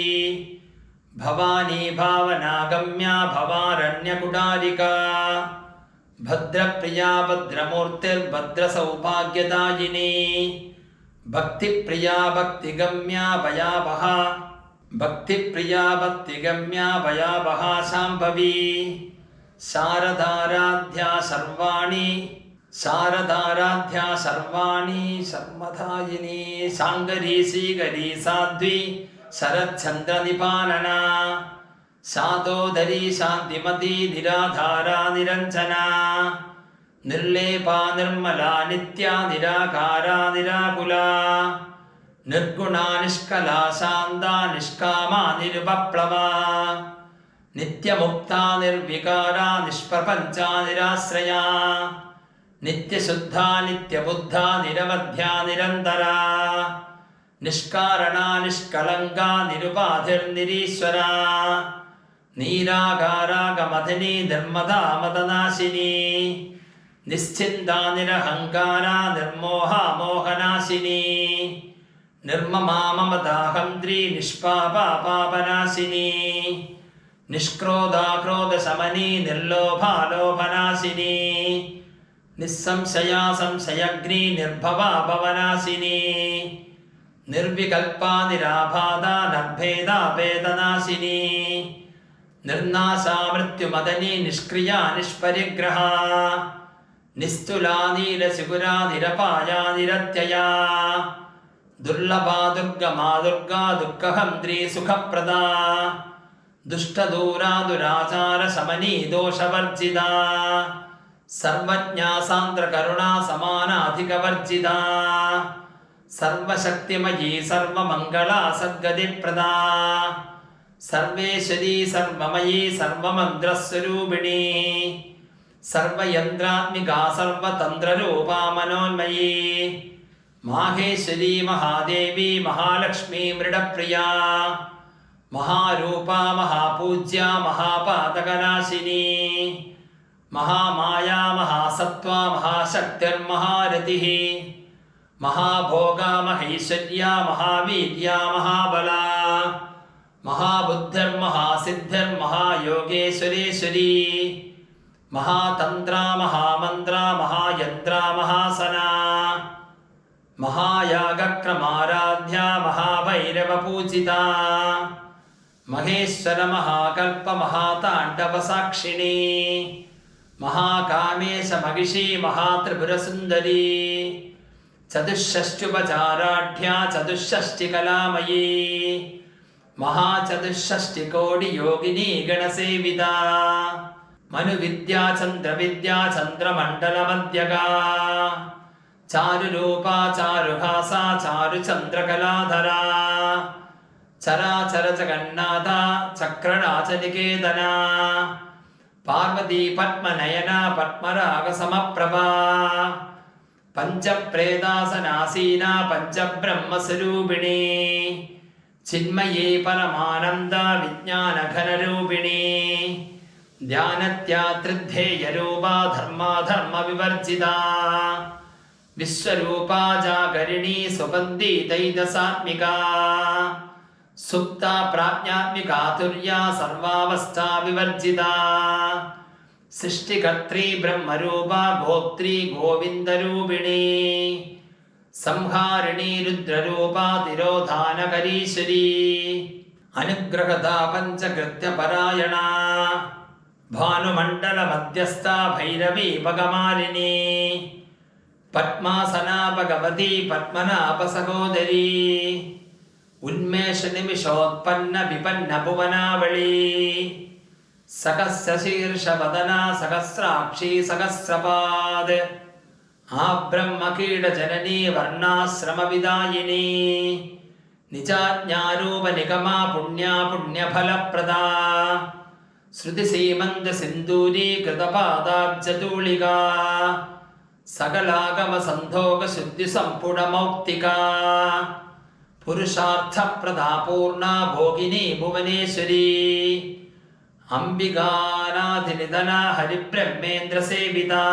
ഭവാനീ ഭാവനാഗമ്യാ ഭവാരണ്യകുടാരികാ ഭദ്രപ്രിയാ ഭദ്രമൂർത്തിർഭദ്രസൗഭാഗ്യദായിനീ ഭക്തിപ്രിയാ ഭക്തിഗമ്യാ ഭയാവഹാ ഭക്തിപ്രിയാ ഭക്തിഗമ്യാ ഭയാവഹാ ശാംഭവീ ശാരദാരാധ്യാ സർവാണി ശാരദാരാധ്യാ സർവാണി ശർമ്മധായിനീ ശാങ്കരീ ശ്രീകരീ സാധ്വി ശരച്ഛന്ദ്രനിപാലനാ ശാതോദരീ ശാന്തിമതീ നിരാധാരാ നിരഞ്ജനാ ನಿರ್ಲೇಪಾ ನಿರ್ಮಲಾ ನಿತ್ಯ ನಿರಾಕಾರಾ ನಿರಾಕುಲಾ ನಿರ್ಗುಣಾ ನಿಷ್ಕಲಾ ಶಾಂತಾ ನಿಷ್ಕಾಮಾ ನಿರುಪಪ್ಲವಾ ನಿತ್ಯಮುಕ್ತಾ ನಿರ್ವಿಕಾರಾ ನಿಷ್ಪ್ರಪಂಚಾ ನಿರಾಶ್ರಯಾ ನಿತ್ಯಶುದ್ಧಾ ನಿತ್ಯಬುದ್ಧಾ ನಿರವಧ್ಯ ನಿರಂತರಾ ನಿಷ್ಕಾರಣಾ ನಿಷ್ಕಳಂಕಾ ನಿರುಪಾಧಿರ್ನಿರೀಶ್ವರಾ ನೀರಾಕಾರಾಗಮಧಿನಿ ನಿರ್ಮದಾ ಮದನಾಶಿನಿ ನಿಶ್ಚಿಂತಾ ನಿರಹಂಕಾರಾ ನಿರ್ಮೋಹಾ ಮೋಹನಾಶಿನಿ ನಿರ್ಮಮಾ ಮಮತಾಹಂತ್ರಿ ನಿಷ್ಪಾಪಾ ಪಾಪನಾಶಿನಿ ನಿಷ್ಕ್ರೋಧಾ ಕ್ರೋಧಶಮನಿ ನಿರ್ಲೋಭಾ ಲೋಭನಾಶಿನಿ ನಿಸ್ಸಂಶಯಾ ಸಂಶಯಗ್ನಿ ನಿರ್ಭವಾ ಭವನಾಶಿನಿ ನಿರ್ವಿಕಲ್ಪಾ ನಿರಾಬಾಧಾ ನಿರ್ಭೇದಾ ಭೇದನಾಶಿನಿ ನಿರ್ನಾಶಾ ಮೃತ್ಯುಮದನಿ ನಿಷ್ಕ್ರಿಯಾ ನಿಷ್ಪರಿಗ್ರಹಾ ನಿಸ್ತುಲಾ ನೀಲಶಿಗುರಾ ನಿರಪಾಯಾ ನಿರತ್ಯಯಾ ದುರ್ಲಭಾ ದುರ್ಗಮಾ ದುರ್ಗಾ ದುಃಖಹಂತ್ರಿ ಸುಖಪ್ರದಾ ದುಷ್ಟದೂರಾ ದುರಾಚಾರ ಶಮನಿ ದೋಷವರ್ಜಿತಾ ಸರ್ವಜ್ಞಾ ಸಾಂದ್ರಕರುಣಾ ಸಮಾನಾಧಿಕವರ್ಜಿತಾ ಸರ್ವಶಕ್ತಿಮಯೀ ಸರ್ವಮಂಗಳಾ ಸದ್ಗತಿಪ್ರದಾ ಸರ್ವೇಶ್ವರೀ ಸರ್ವಮಯೀ ಸರ್ವಮಂತ್ರಸ್ವರೂಪಿಣೀ ಸರ್ವಯಂತ್ರಾತ್ಮಿಕಾ ಸರ್ವತಂತ್ರರೂಪಾ ಮನೋನ್ಮಯೀ ಮಾಹೇಶ್ವರೀ ಮಹಾದೇವಿ ಮಹಾಲಕ್ಷ್ಮೀ ಮೃಡಪ್ರಿಯಾ ಮಹಾರೂಪಾ ಮಹಾಪೂಜ್ಯಾ ಮಹಾಪಾತಕನಾಶಿನಿ ಮಹಾಮಾಯಾ ಮಹಾಸತ್ವಾ ಮಹಾಶಕ್ತಿರ್ಮಹಾರತಿಃ ಮಹಾಭೋಗಾ ಮಹೈಶ್ವರ್ಯಾ ಮಹಾವೀರ್ಯಾ ಮಹಾಬಲಾ ಮಹಾಬುದ್ಧಿರ್ಮಹಾಸಿದ್ಧಿರ್ಮಹಾಯೋಗೇಶ್ವರೇಶ್ವರೀ ಮಹಾತಂತ್ರಾ ಮಹಾಮಂತ್ರಾ ಮಹಾಯಂತ್ರಾ ಮಹಾಸನಾ ಮಹಾಯಾಗಕ್ರಮಾರಾಧ್ಯ ಮಹಾಭೈರವಪೂಜಿತಾ ಮಹೇಶ್ವರ ಮಹಾಕಲ್ಪ ಮಹಾತಾಂಡವ ಸಾಕ್ಷಿಣೀ ಮಹಾಕಾಮೇಶ ಮಹಿಷಿ ಮಹಾತ್ರಿಪುರಸುಂದರೀ ಚತುಷ್ಷಷ್ಟ್ಯುಪಚಾರಾಢ್ಯ ಚತುಷ್ಷಷ್ಟಿಕಲಾಮಯೀ ಮಹಾಚತುಷ್ಷಷ್ಟಿಕೋಟಿಯೋಗಿನಿ ಗಣಸೇವಿತಾ ಮನುವಿದ್ಯಾ ಚಂದ್ರವಿದ್ಯಾ ಚಂದ್ರಮಂಡಲಮಧ್ಯಗಾ ಚಾರುರೂಪಾ ಚಾರುಹಾಸಾ ಚಾರುಚಂದ್ರಕಲಾಧರಾ ಚರಾಚರ ಜಗನ್ನಾಥ ಚಕ್ರರಾಜನಿಕೇತನ ಪಾರ್ವತಿ ಪದ್ಮನಯನ ಪದ್ಮರಾಗಸಮಪ್ರಭಾ ಪಂಚಪ್ರೇತಾಸನಾಸೀನಾ ಪಂಚಬ್ರಹ್ಮಸ್ವರೂಪಿಣೀ ಚಿನ್ಮಯೀ ಪರಮಾನಂದ ವಿಜ್ಞಾನಘನರೂಪಿಣೀ ಧ್ಯಾನತ್ಯಾತ್ರಿಧ್ಯೇಯರೂಪಾ ಧರ್ಮಾಧರ್ಮವಿವರ್ಜಿತಾ ವಿಶ್ವರೂಪಾ ಜಾಗರಿಣೀ ಸುಬಂಧಿ ತೈಜಸಾತ್ಮಿಕಾ ಸುಪ್ತಾ ಪ್ರಾಜ್ಞಾತ್ಮಿಕಾ ತುರ್ಯಾ ಸರ್ವಾವಸ್ಥಾ ವಿವರ್ಜಿತಾ ಸೃಷ್ಟಿಕರ್ತ್ರೀ ಬ್ರಹ್ಮರೂಪಾ ಗೋತ್ರೀ ಗೋವಿಂದರೂಪಿಣೀ ಸಂಹಾರಿಣೀ ರುದ್ರರೂಪಾ ತಿರೋಧಾನಕರೀಶ್ವರೀ ಅನುಗ್ರಹದಾ ಪಂಚಕೃತ್ಯಪರಾಯಣಾ ಭಾನುಮಂಡಲ ಮಧ್ಯಸ್ಥಾ ಭೈರವೀ ಭಗಮಾಲಿನಿ ಪದ್ಮಾಸನಾ ಭಗವತಿ ಪದ್ಮನಾಭ ಸಹೋದರೀ ಉನ್ಮೇಷ ನಿಮಿಷೋತ್ಪನ್ನ ವಿಪನ್ನ ಭುವನಾವಳಿ ಸಹಸ್ರ ಶೀರ್ಷ ವದನ ಸಹಸ್ರಾಕ್ಷಿ ಸಹಸ್ರಪಾದ ಆ ಬ್ರಹ್ಮ ಕೀಟ ಜನನೀ ವರ್ಣಾಶ್ರಮ ವಿದಾಯಿನಿ ನಿಜಾಜ್ಞಾರೂಪ ನಿಗಮಾ ಪುಣ್ಯ ಪುಣ್ಯ ಫಲಪ್ರದಾ ಶ್ರುತಿ ಸೀಮಂತ ಸಿಂಧೂರೀ ಕೃತಪಾದಾಬ್ಜತೂಳಿಕಾ ಸಕಲಾಗಮ ಸಂಧೋಗ ಶುದ್ಧಿ ಸಂಪುಟ ಮೌಕ್ತಿಕಾ ಪುರುಷಾರ್ಥ ಪ್ರದಾ ಪೂರ್ಣ ಭೋಗಿನಿ ಭುವನೇಶ್ವರೀ ಅಂಬಿಕಾನಾಧಿನಿಧನ ಹರಿಬ್ರಹ್ಮೇಂದ್ರ ಸೇವಿತಾ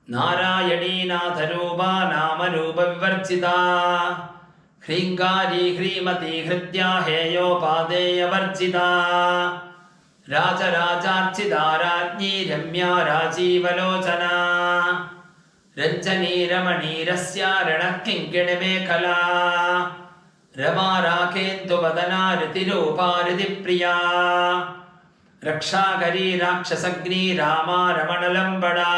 ನಾರಾಯಣೀ ನಾಥರೂಪಾ ನಾಮರೂಪ ವಿವರ್ಜಿತಾ ಹ್ರೀಂಗಾರಿ ಹ್ರೀಮತಿ ಹೃದ್ಯಾ ಹೇಯೋಪಾದೇಯವರ್ಜಿತಾ ರಾಜರಾಜಾರ್ಚಿತಾ ರಾಜ್ಞಿ ರಮ್ಯಾ ರಾಜೀವಲೋಚನಾ ರಂಜನೀ ರಮಣೀರಸ್ಯ ರಣಃ ಕಿಂಕಿಣಿಮೇಖಲಾ ರಮಾ ರಾಕೇಂದು ವದನಾ ರತಿರೂಪಾ ರತಿಪ್ರಿಯಾ ರಕ್ಷಾಕರೀ ರಾಕ್ಷಸಗ್ನಿ ರಾಮಾ ರಮಣಲಂಬಡಾ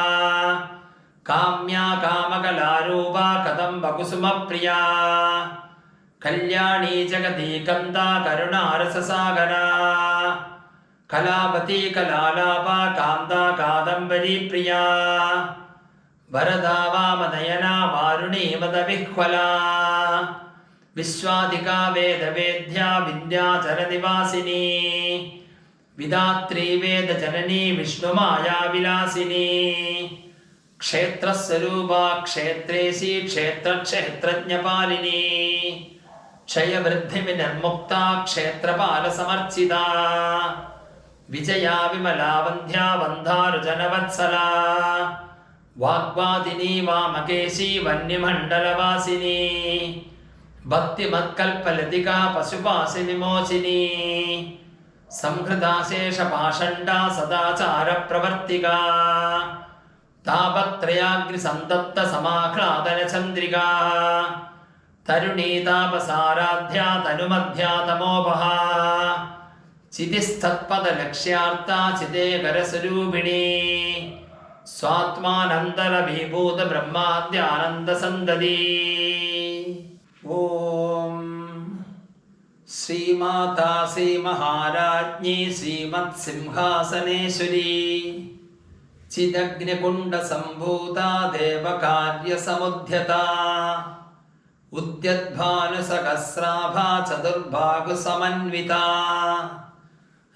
ಕಾಮ್ಯಾ ಕಾಮಕಲಾರೂಪಾ ಕದಂಬಕುಸುಮಪ್ರಿಯಾ ಕಲ್ಯಾಣೀ ಜಗತಿ ಕಂದಾ ಕರುಣಾರಸಸಾಗರಾ कलावती कलालापा कान्ता कादम्बरी प्रिया वरदा वामनयना वारुणी मदविह्वला विश्वादिका वेदवेद्या विन्ध्याचलनिवासिनी विधात्री वेदजननी विष्णुमाया विलासिनी क्षेत्रस्वरूपा क्षेत्रेशी क्षेत्रक्षेत्रज्ञपालिनी क्षयवृद्धिविनिर्मुक्ता क्षेत्रपालसमर्चिता विजया विमला वन्ध्या वन्धारुजनवत्सला वाग्वादिनी वामकेशी वन्यमण्डलवासिनी भक्तिमत्कल्पलतिका पशुपाशि विमोचिनी संहृता शेषपाषण्डा सदाचारप्रवर्तिका तापत्रयाग्निसन्तप्तसमाह्लादनचन्द्रिका तरुणी तापसाराध्या तनुमध्या तमोपहा चितिस्तत्पदलक्ष्यार्था चिदेकरस्वरूपिणी स्वात्मानन्दलभीभूतब्रह्माद्यानन्दसन्ददी। ॐ श्रीमाता श्रीमहाराज्ञी श्रीमत्सिंहासनेश्वरी चिदग्निकुण्डसम्भूता देवकार्यसमुद्यता उद्यद्भानुसहस्राभा चतुर्बाहुसमन्विता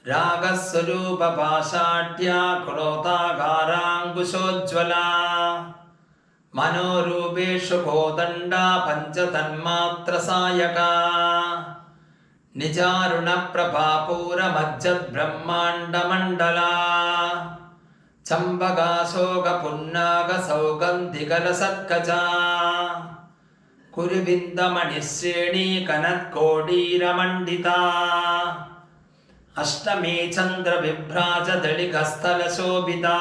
रागस्वरूपपाषाढ्या क्रोतागाराङ्कुशोज्ज्वला मनोरूपेषु कोदण्डा पञ्चतन्मात्रसायका निजारुणप्रभापूरमज्जद्ब्रह्माण्डमण्डला चम्बकाशोकपुन्नागसौगन्धिकलसत्कचा कुरुविन्दमणिश्रेणी कनत्कोडीरमण्डिता अष्टमी चन्द्रविभ्राजदलिकस्थलशोभिता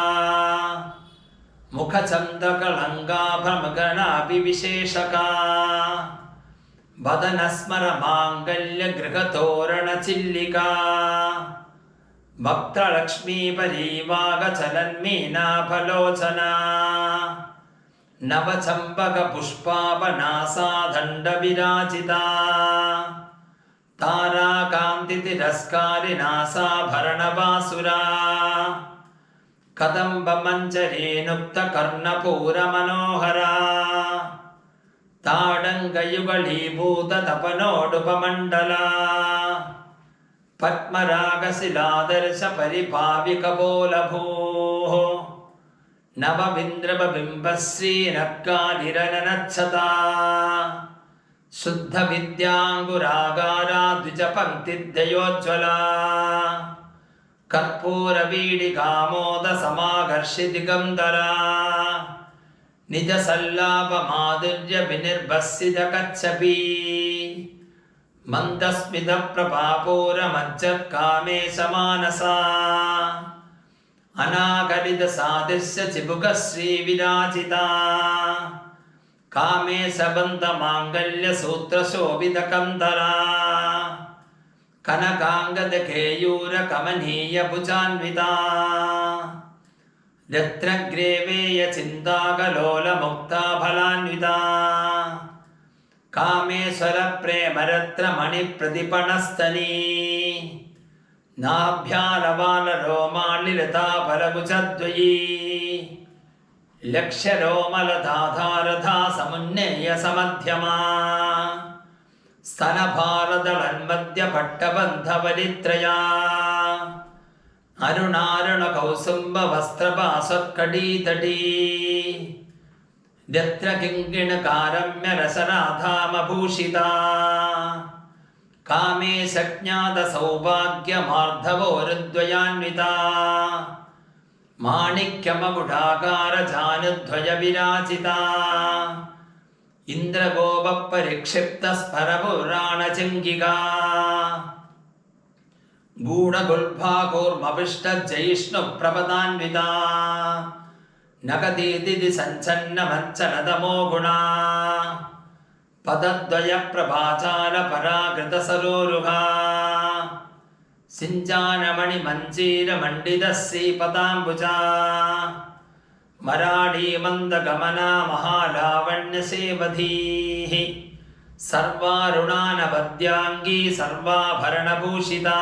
मुखचन्द्रकलङ्गाभ्रमगणाभिविशेषका वदनस्मरमाङ्गल्यगृहतोरणचिल्लिका भक्तलक्ष्मीपरीवागचलन्मीनाफलोचना नवचम्पकपुष्पापनासा दण्डविराजिता ताराकान्तितिरस्कारिनासाभरणबासुरा कदम्बमञ्जरीनुक्तकर्णपूरमनोहरा ताडङ्गयुगलीभूततपनोडुपमण्डला पद्मरागशिलादर्शपरिभाविकपोलभूः नवविन्द्रवबिम्बश्रीनक्कालिरननच्छता शुद्धविद्याङ्गुरागारा द्विजपङ्क्तिद्वयोज्ज्वला कर्पूरवीडिकामोदसमाकर्षिदिगन्धरा निजसल्लापमाधुर्यविनिर्भस्सितकच्छपी मन्दस्मितप्रभापूरमज्जत्कामेशमानसा अनाकलितसादृश्य चिबुकश्रीविराजिता कामेशबन्धमाङ्गल्यसूत्रशोभितकन्धरा कनकाङ्गदकेयूरकमनीयभुजान्विता रत्नग्रेवेयचिन्ताकलोलमुक्ताफलान्विता कामेश्वरप्रेमरत्नमणिप्रतिपणस्तनी नाभ्यालवालरोमालिलताफलभुजद्वयी लक्ष्यरोमलधाधारधा समुन्नेयसमध्यमा स्तनभारदलन्मध्यपट्टबन्धवलित्रया अरुणारुणकौसुम्बवस्त्रपाशत्कटीतटी यत्रकिङ्किणकारम्यरसनाधामभूषिता कामेशज्ञातसौभाग्यमार्धवोरुद्वयान्विता माणिक्यमकुटाकारजानुद्वयविराजिता इन्द्रगोपपरिक्षिप्तस्फरपुराणचिङ्गिका गूढगुल्फाकूर्मपिष्टजयिष्णुप्रपदान्विता नगदीदिति सञ्चन्नमच्चनतमो गुणा पदद्वयप्रभाचारपराकृतसरोरुहा सिञ्चानमणिमञ्जीरमण्डितश्रीपदाम्बुजा मराडीमन्दगमना महालावण्यसेवधीः सर्वारुणानवद्याङ्गी सर्वाभरणभूषिता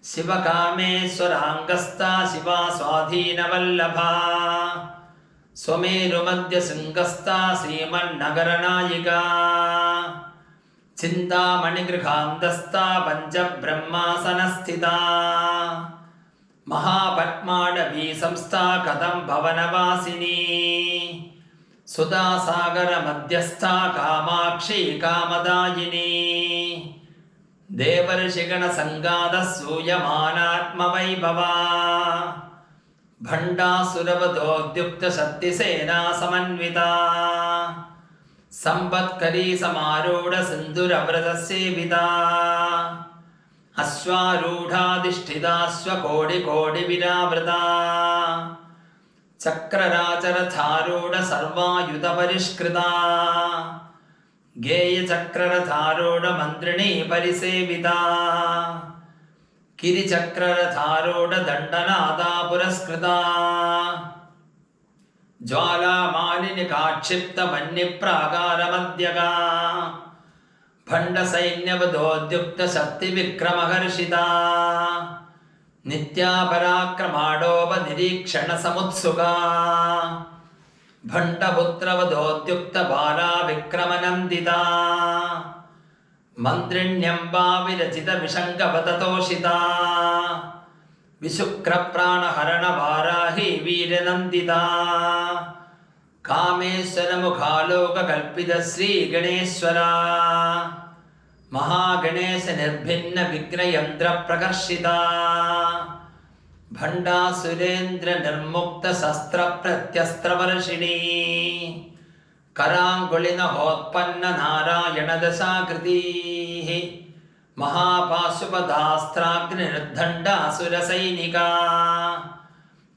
ಶಿವಕಾಮೇಶ್ವರಾಂಗಸ್ತಾ ಶಿವಾ ಸ್ವಾಧೀನವಲ್ಲಭಾ ಸ್ವಮೇರುಮಧ್ಯಶೃಂಗಸ್ಥಾ ಶ್ರೀಮನ್ನಗರನಾಯಿಕಾ ಚಿಂತಾಮಣಿಗೃಹಾಂತಸ್ಥಾ ಪಂಚಬ್ರಹ್ಮಾಸನಸ್ಥಿತಾ ಮಹಾಪದ್ಮಾಡವೀ ಸಂಸ್ಥಾ ಕದಂ ಭವನವಾಸಿನಿ ಸುಧಾಸಾಗರಮಧ್ಯಸ್ಥಾ ಕಾಮಾಕ್ಷಿ ಕಾಮದಾಯಿನಿ ದೇವರ್ಷಿಗಣಸಂಗಾದಸೂಯಮಾನಾತ್ಮವೈಭವಾ ಭಂಡಾಸುರವಧೋದ್ಯುಕ್ತಶಕ್ತಿಸೇನಾ ಸಮನ್ವಿತಾ ಸಂಪತ್ಕರೀ ಸಮಾರೂಢ ಸಿಂಧುರವ್ರತಸೇವಿತಾ ಅಶ್ವಾರೂಢಾಧಿಷ್ಠಿತಾಶ್ವಕೋಟಿಕೋಟಿವಿರಾವೃತಾ ಚಕ್ರರಾಜರಥಾರೂಢ ಸರ್ವಾಯುಧಪರಿಷ್ಕೃತಾ ಗೇಯಚಕ್ರರಥಾರೂಢ ಮಂತ್ರಿಣೀ ಪರಿಸೇವಿತಾ ಕಿರಿಚಕ್ರರಥಾರೂಢ ದಂಡನಾದಾ ಪುರಸ್ಕೃತಾ ಜ್ವಾಲಾಮಾಲಿನಿ ಕಾಕ್ಷಿಪ್ತ ವನ್ಯಪ್ರಾಕಾರಮಧ್ಯಗಾ ಭಂಡಸೈನ್ಯವಧೋದ್ಯುಕ್ತ ಶಕ್ತಿ ವಿಕ್ರಮಹರ್ಷಿತಾ ನಿತ್ಯಾಪರಾಕ್ರಮಾಡೋಪ ನಿರೀಕ್ಷಣ ಸಮುತ್ಸುಕಾ ಭಂಡಪುತ್ರವಧೋದ್ಯುಕ್ತ ಬಾಲಾ ವಿಕ್ರಮನಂದಿತಾ ಮಂತ್ರಿಣ್ಯಂಬಾ ವಿರಚಿತ ವಿಶಂಕಪತತೋಷಿತಾ ವಿಶುಕ್ರಪ್ರಾಣಹರಣ ವಾರಾಹಿ ವೀರನಂದಿತಾ ಕಾಮೇಶ್ವರ ಮುಖಾಲೋಕಕಲ್ಪಿತ ಶ್ರೀ ಗಣೇಶ್ವರ ಮಹಾಗಣೇಶ ನಿರ್ಭಿನ್ನ ವಿಘ್ನಯಂತ್ರ ಪ್ರಕರ್ಷಿತಾ ಭಂಡಾಸುರೇಂದ್ರ ನಿರ್ಮುಕ್ತ ಶಸ್ತ್ರ ಪ್ರತ್ಯಸ್ತ್ರವರ್ಷಿಣೀ ಕರಾಂಗುಳಿನ ಹೋತ್ಪನ್ನ ನಾರಾಯಣ ದಶಾಕೃತಿ ಮಹಾಪಾಶುಪದಾಸ್ತ್ರಾಗ್ನಿ ನಿರ್ದಂಡ ಅಸುರ ಸೈನಿಕಾ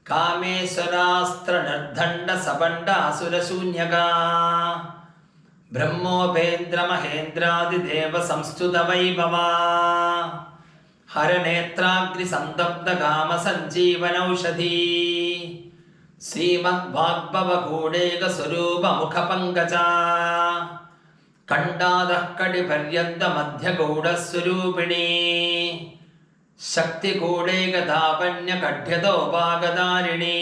ಕಾಮೇಶ್ವರಾಸ್ತ್ರ ನಿರ್ದಂಡ ಸಬಂಡ ಅಸುರ ಶೂನ್ಯಕಾ ಬ್ರಹ್ಮೋಪೇಂದ್ರ ಮಹೇಂದ್ರಾದಿ ದೇವ ಸಂಸ್ತುತ ವೈಭವಾ ಹರನೇತ್ರಾಗ್ನಿ ಸಂತಪ್ತ ಕಾಮ ಸಂಜೀವನೌಷಧಿ ಶ್ರೀಮದ್ವಾಗ್ಭವ ಕೂಡೇಗ ಸ್ವರೂಪ ಮುಖ ಪಂಕಜ ಕಂಡಾದ ಕಡಿ ಪರ್ಯಂತ ಮಧ್ಯ ಗೌಡ ಸ್ವರೂಪಿಣಿ ಶಕ್ತಿ ಕೂಡೇಗ ದಾಪನ್ಯ ಕಢ್ಯದೋಪಾಗದಾರಿಣಿ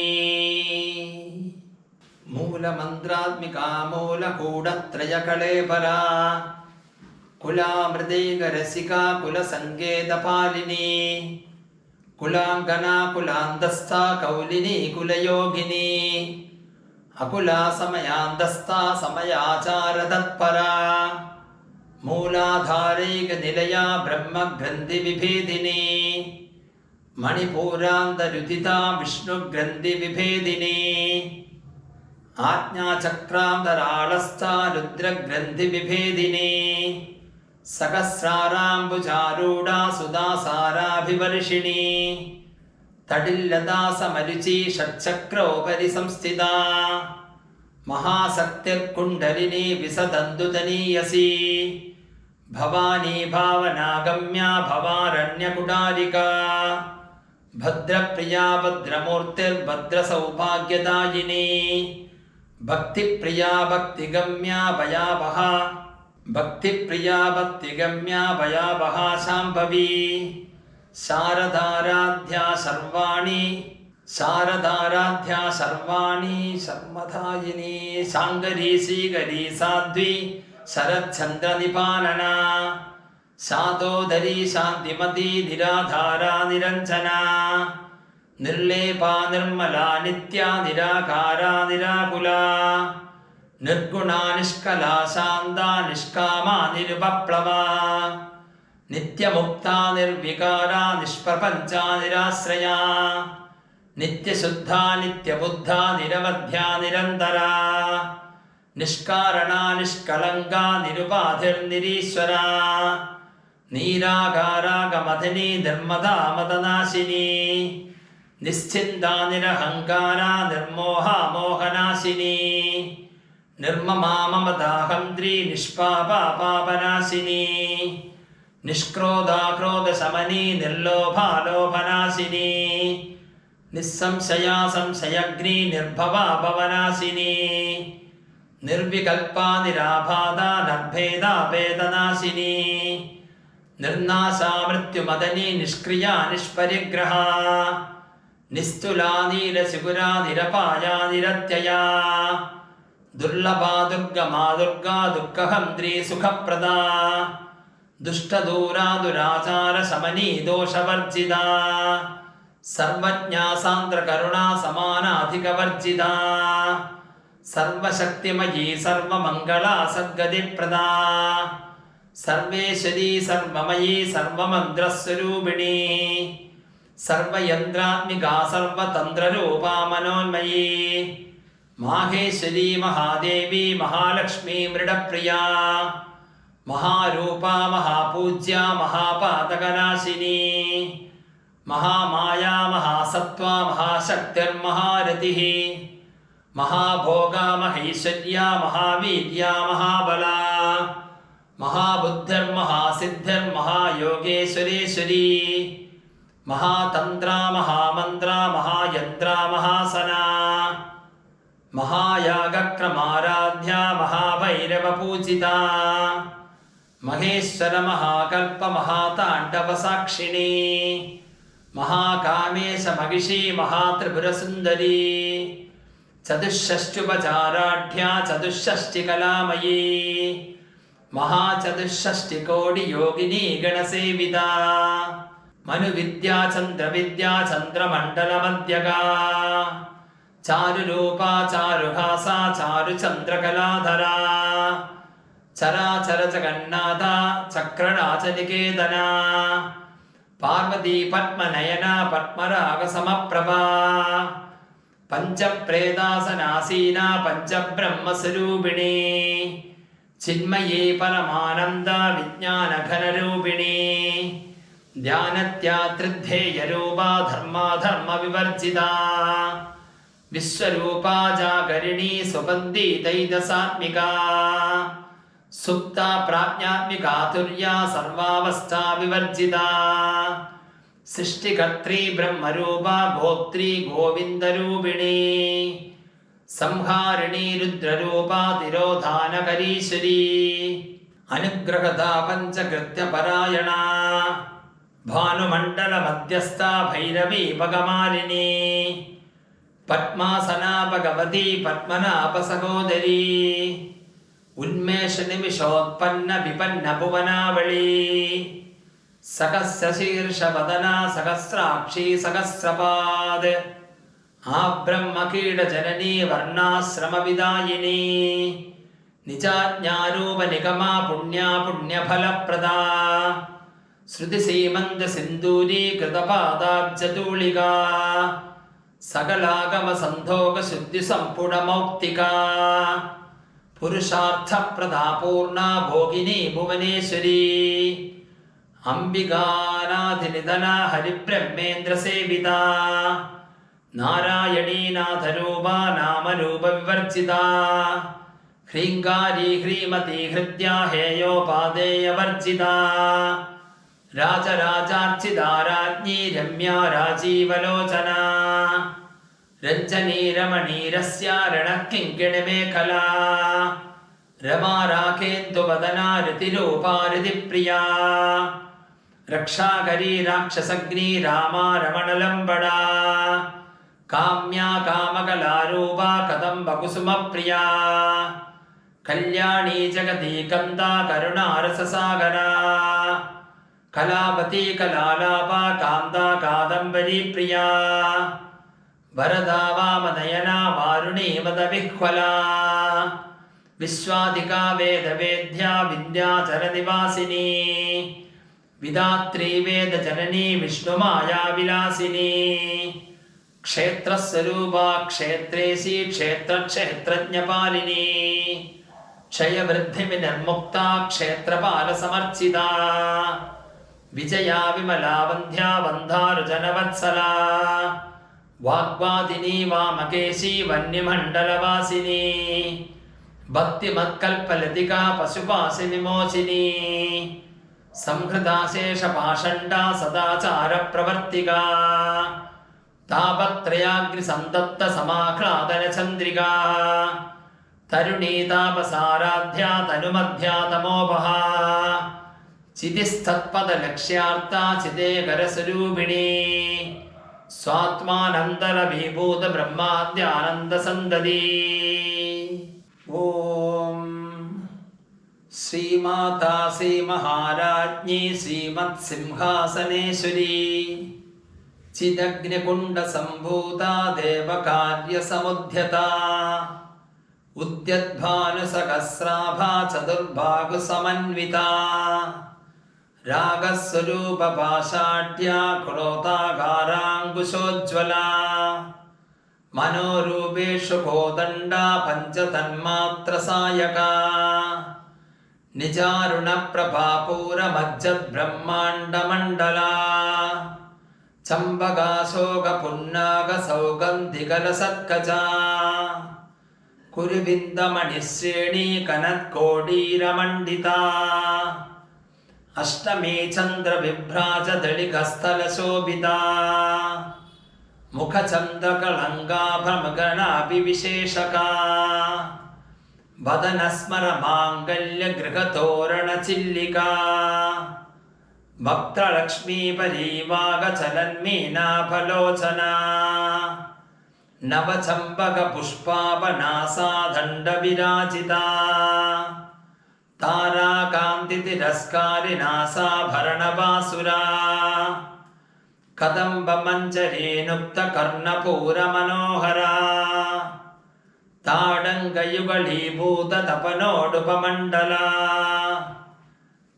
ಮೂಲ ಮಂತ್ರಾತ್ಮಿಕಾ ಮೂಲ ಕೂಡತ್ರಯ ಕಳೇಪರ ಕುಲಾಮೃದೇಗ ರಸಿಕಾ ಕುಲ ಸಂಗೇತ ಪಾಲಿನಿ ಕುಲಾಂಗನಾ ಕುಲಾಂತಸ್ಥಾ ಕೌಲಿನಿ ಕುಲಯೋಗಿನಿ ಅಕುಲಾ ಸಮಯಾಂತಸ್ಥಾ ಸಮಯಾಚಾರ ತತ್ಪರಾ ಮೂಲಾಧಾರೈಕ ನಿಲಯಾ ಬ್ರಹ್ಮಗ್ರಂಥಿ ವಿಭೇದಿನಿ ಮಣಿಪೂರಾಂತರುದಿತಾ ವಿಷ್ಣುಗ್ರಂಥಿ ವಿಭೇದಿನಿ ಆಜ್ಞಾಚಕ್ರಾಂತರಾಳಸ್ಥಾ ರುದ್ರಗ್ರಂಥಿ ವಿಭೇದಿನಿ ಸಹಸ್ರಾರಾಂಬುಜಾರೂಢಾ ಸುಧಾಸಾರಾಭಿವರ್ಷಿಣಿ ತಡಿಲ್ಲತಾ ಸಮರುಚಿ ಷಟ್ಚಕ್ರೋಪರಿ ಸಂಸ್ಥಿತಾ ಮಹಾಸಕ್ತಿರ್ಕುಂಡಲಿನಿ ವಿಸದಂದುತನೀಯಸಿ ಭವಾನಿ ಭಾವನಾಗಮ್ಯಾ ಭವಾರಣ್ಯಕುಟಾರಿಕಾ ಭದ್ರಪ್ರಿಯಾ ಭದ್ರಮೂರ್ತಿರ್ಭದ್ರಸೌಭಾಗ್ಯದಾಯಿನಿ ಭಕ್ತಿಪ್ರಿಯಾ ಭಕ್ತಿಗಮ್ಯಾ ಭಯಾವಹ ಭಕ್ತಿಪ್ರಿಯಾ ಭಕ್ತಿಗಮ್ಯಾ ಭಯಾವಹ ಶಾಂಭವಿ ಶಾರದಾರಾಧ್ಯ ಸರ್ವಾಣಿ ಶರ್ಮದಾಯಿನಿ ಶಾಂಗರಿ ಶ್ರೀಗರಿ ಸಾಧ್ವಿ ಶರಚ್ಛಂದ್ರ ನಿಪಾನನ ಶಾದೋದರಿ ಶಾಂತಿಮತಿ ನಿರಾಧಾರಾ ನಿರಂಜನ ನಿರ್ಲೇಪಾ ನಿರ್ಮಲಾ ನಿತ್ಯ ನಿರಾಕಾರಾ ನಿರಾಕುಲಾ ನಿರ್ಗುಣಾ ನಿಷ್ಕಲಾ ಶಾಂತಾ ನಿಷ್ಕಾಮಾ ನಿರುಪಪ್ಲವಾ ನಿತ್ಯಮುಕ್ತಾ ನಿರ್ವಿಕಾರಾ ನಿಷ್ಪ್ರಪಂಚಾ ನಿರಾಶ್ರಯಾ ನಿತ್ಯಶುದ್ಧಾ ನಿತ್ಯಬುದ್ಧಾ ನಿರವಧ್ಯ ನಿರಂತರಾ ನಿಷ್ಕಾರಣಾ ನಿಷ್ಕಲಂಕಾ ನಿರುಪಾಧಿರ್ನಿರೀಶ್ವರಾ ನೀರಾಗಾರಾಗಮಧಿನಿ ಧರ್ಮದಾ ಮದನಾಶಿನಿ ನಿಶ್ಚಿಂತಾ ನಿರಹಂಕಾರಾ ನಿರ್ಮೋಹಾ ಮೋಹನಾಶಿನಿ ನಿರ್ಮಮಾ ಮಮತಾಹಂತ್ರಿ ನಿಷ್ಪಾಪಾ ಪಾಪನಾಶಿನಿ ನಿಷ್ಕ್ರೋಧಾ ಕ್ರೋಧಶಮನಿ ನಿರ್ಲೋಭಾ ಲೋಭನಾಶಿನಿ ನಿಸ್ಸಂಶಯಾ ಸಂಶಯಗ್ನಿ ನಿರ್ಭವಾ ಭವನಾಶಿನಿ ನಿರ್ವಿಕಲ್ಪಾ ನಿರಾಬಾಧಾ ನಿರ್ಭೇದಾ ಭೇದನಾಶಿನಿ നിർനാശാ മൃത്യുമദനി നിഷ്ക്രിയാ നിഷ്പരിഗ്രഹാ നിസ്തുലാ നീലശിഖുരാ നിരപായാ നിരത്യയാ ദുർലഭാ ദുർഗമാ ദുർഗാ ദുഃഖഹന്ത്രീ സുഖപ്രദാ ദുഷ്ടദൂരാ ദുരാചാര ശമനീ ദോഷവർജിതാ സർവജ്ഞാ സാന്ദ്രകരുണാ സമാനാധികവർജിതാ സർവശക്തിമയീ സർവമംഗളാ സദ്ഗതിപ്രദാ സർവേശ്വരീ സർവമയീ സർവമന്ത്രസ്വരൂപിണീ സർവയന്ത്രാത്മികാ സർവതന്ത്രരൂപാ മനോന്മയീ മാഹേശ്വരീ മഹാദേവി മഹാലക്ഷ്മീ മൃഡപ്രിയാ മഹാരൂപാ മഹാപൂജ്യാ മഹാപാതകനാശിനി മഹാമായാ മഹാസത്വാ മഹാശക്തിർമഹാരതിഃ മഹാഭോഗാ മഹൈശ്വര്യാ മഹാവീര്യാ മഹാബലാ മഹാബുദ്ധിർമഹാസിദ്ധിർമഹായോഗേശ്വരീശ്വരീ മഹാതന്ത്രാ മഹാമന്ത്രാ മഹായന്ത്രാ മഹാസനാ മഹായാഗക്രമാരാധ്യാ മഹാഭൈരവപൂജിതാ മഹേശ്വര മഹാകൽപ്പ മഹാതാണ്ഡവസാക്ഷിണീ മഹാകാമേശ മഹിഷീ മഹാത്രിപുരസുന്ദരീ ചതുഷ്ഷഷ്ട്യുപചാരാഢ്യാ ചതുഷ്ഷഷ്ടികലാമയീ മഹാചതുഷ്ഷഷ്ടികോടിയോഗിനീ ഗണസേവിതാ മനുവിദ്യാ ചന്ദ്രവിദ്യാ ചന്ദ്രമണ്ഡലമധ്യകാ ചാരുരൂപാ ചാരുഹാസാ ചാരുചന്ദ്രകലാധരാ ചരാചര ജഗന്നാഥ ചക്രരാജനികേതനാ പാർവതീ പത്മനയനാ പത്മരാഗസമപ്രഭാ പഞ്ചപ്രേതാസനാസീനാ പഞ്ചബ്രഹ്മസ്വരൂപിണീ ചിന്മയീ പരമാനന്ദ വിജ്ഞാനഘനരൂപിണീ ധ്യാനത്യാത്രിധ്യേയരൂപാ ധർമാധർമ്മവിവർജിതാ വിശ്വരൂപാ ജാഗരിണീ സുബന്ധി ദൈതസാത്മികാ സുപ്ത പ്രാജ്ഞാത്മികാ തുര്യാ സർവാവസ്ഥാ വിവർജിതാ സൃഷ്ടികർत्री ബ്രഹ്മരൂപാ ഗോത്രീ ഗോവിന്ദരൂപിണീ സംഹാരിണീ രുദ്രരൂപാ തിരോധാനകരീശ്വരീ അനുഗ്രഹദാ പഞ്ചകൃത്യപരായണാ ഭാനുമണ്ഡല മധ്യസ്ഥാ ഭൈരവീ ഭഗമാലിനീ പത്മാസനാ ഭഗവതി പത്മനാഭസഹോദരീ ഉന്മേഷനിമിഷോത്പന്ന വിപന്ന ഭുവനാവളീ സഹസ്രശീർഷവദനാ സഹസ്രാക്ഷീ സഹസ്രപാദ് ആബ്രഹ്മകീടജനനീ വർണ്ണാശ്രമവിദായിനീ നിജാജ്ഞാരൂപനിഗമാ പുണ്യാ പുണ്യഫലപ്രദാ ശ്രുതിസീമന്തസിന്ദൂരീകൃതപാദാബ്ജതൂളികാ സകലാഗമസന്ധോകശുദ്ധിസമ്പുടമൗക്തികാ പുരുഷാർത്ഥപ്രദാ പൂർണാ ഭോഗിനി ഭുവനേശ്വരീ അംബികാനാധിനിധനാ ഹരിബ്രഹ്മേന്ദ്രസേവിതാ നാരായണീനാഥരൂപാ നാമരൂപവിവർജിതാ ഹ്രീങ്കാരീ ഹ്രീമതി ഹൃദ്യാ ഹേയോപാദേയവർജിതാ രാജരാജാർച്ചിതാ രാജ്ഞീ രമ്യാ രാജീവലോചനാ രഞ്ജനീ രമണീരസ്യാ രണഃകിങ്കിണിമേഖലാ രമാ രാഘേന്ദുവദനാ രതിരൂപാ രതിപ്രിയാ രക്ഷാകരീ രാക്ഷസഗ്നി രാമാ രമണലംബടാ കാമ്യാ കാമകലാരൂപാ കദംബകുസുമപ്രിയാ കല്യാണീ ജഗതീ കന്ദാ കരുണാരസസാഗരാ കലാവതീ കലാലാപാ കാന്താ കാദംബരീ പ്രിയാ വരദാ വാമനയനാ വാരുണീ മദവിഹ്വലാ വിശ്വാധികാ വേദവേദ്യാ വിന്ധ്യാചലനിവാസിനീ വിധാത്രീ വേദജനനീ വിഷ്ണുമായാ വിലാസിനീ ക്ഷേത്രസ്വരൂപാ ക്ഷേത്രേശി ക്ഷേത്രക്ഷേത്രജ്ഞപാലിനീ ക്ഷയവൃദ്ധിമിനിർമുക്താ ക്ഷേത്രപാലസമർച്ചിതാ വിജയാ വിമലാ വന്ധ്യാ വന്ധാരുജനവത്സലാ വാഗ്വാദിനീ വാമകേശി വന്യമണ്ഡലവാസിനീ ഭക്തിമത്കൽപലതികാ പശുപാശി വിമോചിനീ സംഹൃതാശേഷപാഷണ്ഡാ സദാചാരപ്രവർത്തികാ താപത്രയാഗ്നിസന്തപ്ത സമാഹ്ലാദനചന്ദ്രികാ തരുണീ താപസാരാധ്യാ തനുമധ്യാ തമോപഹാ ചിതിസ്ഥത്പദലക്ഷ്യാർത്ഥ ചിദേകരസ്വരൂപിണീ സ്വാത്മാനന്തരഭീഭൂത ബ്രഹ്മാദ്യാനന്ദസന്തതി. ഓം ശ്രീമാതാ ശ്രീമഹാരാജ്ഞി ശ്രീമത്സിംഹാസനേശ്വരി ചിദഗ്നികുണ്ഡസംഭൂതാ ദേവകാര്യസമുദ്ധ്യതാ ഉദ്യദ്ഭാനുസഹസ്രാഭാ ചതുർബാഹുസമന്വിതാ രാഗസ്വരൂപപാശാഢ്യാ ക്രോധാകാരാങ്കുശോജ്വലാ മനോരൂപേഷു കോദണ്ഡാ പഞ്ചതന്മാത്രസായകാ നിജാരുണപ്രഭാപൂരമജ്ജദ്ബ്രഹ്മാണ്ഡമണ്ഡലാ ചമ്പകാശോകപുന്നാഗസൗഗന്ധികലസത്കജാ കുരുവിന്ദമണിശ്രേണീ കനത്കോടീരമണ്ഡിതാ അഷ്ടമീ ചന്ദ്രവിഭ്രാജദളികസ്ഥലശോഭിതാ മുഖചന്ദ്രകളങ്കാഭ്രമഗണാഭിവിശേഷകാ വദനസ്മരമാംഗല്യഗൃഹതോരണചില്ലികാ ഭക്തലക്ഷ്മീപരീവാഗചലന്മീനാഭലോചനാ നവചമ്പകപുഷ്പാപനാസാദണ്ഡവിരാജിതാ താരാകാന്തിതിരസ്കാരിനാസാഭരണവാസുരാ കദംബമഞ്ജരീനുക്തകർണപൂരമനോഹരാ താടങ്കയുഗളീഭൂതതപനോടുപമണ്ഡലാ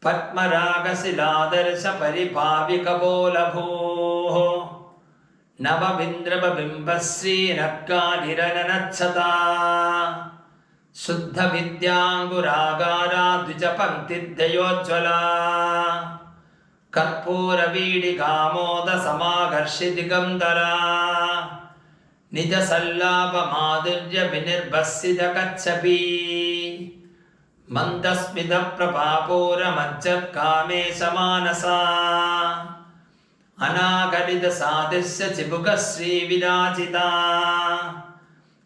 പത്മരാഗശിലാദർശപരിഭാവികപോലഭൂः നവവിന്ദ്രവബിംബശ്രീനക്കാലിരനനച്ഛതാ ശുദ്ധവിദ്യാങ്കുരാകാരാ ദ്വിജപംക്തിദ്വയോജ്വലാ കർപ്പൂരവീടികാമോദസമാകർഷിതിഗന്ധരാ നിജസല്ലാപമാധുര്യവിനിർഭസ്സിതകച്ഛപീ മന്ദസ്മിതപ്രഭാപൂരമജ്ജത്കാമേശമാനസാ അനാഗരിതസാദൃശ്യ ചിബുകശ്രീവിരാജിതാ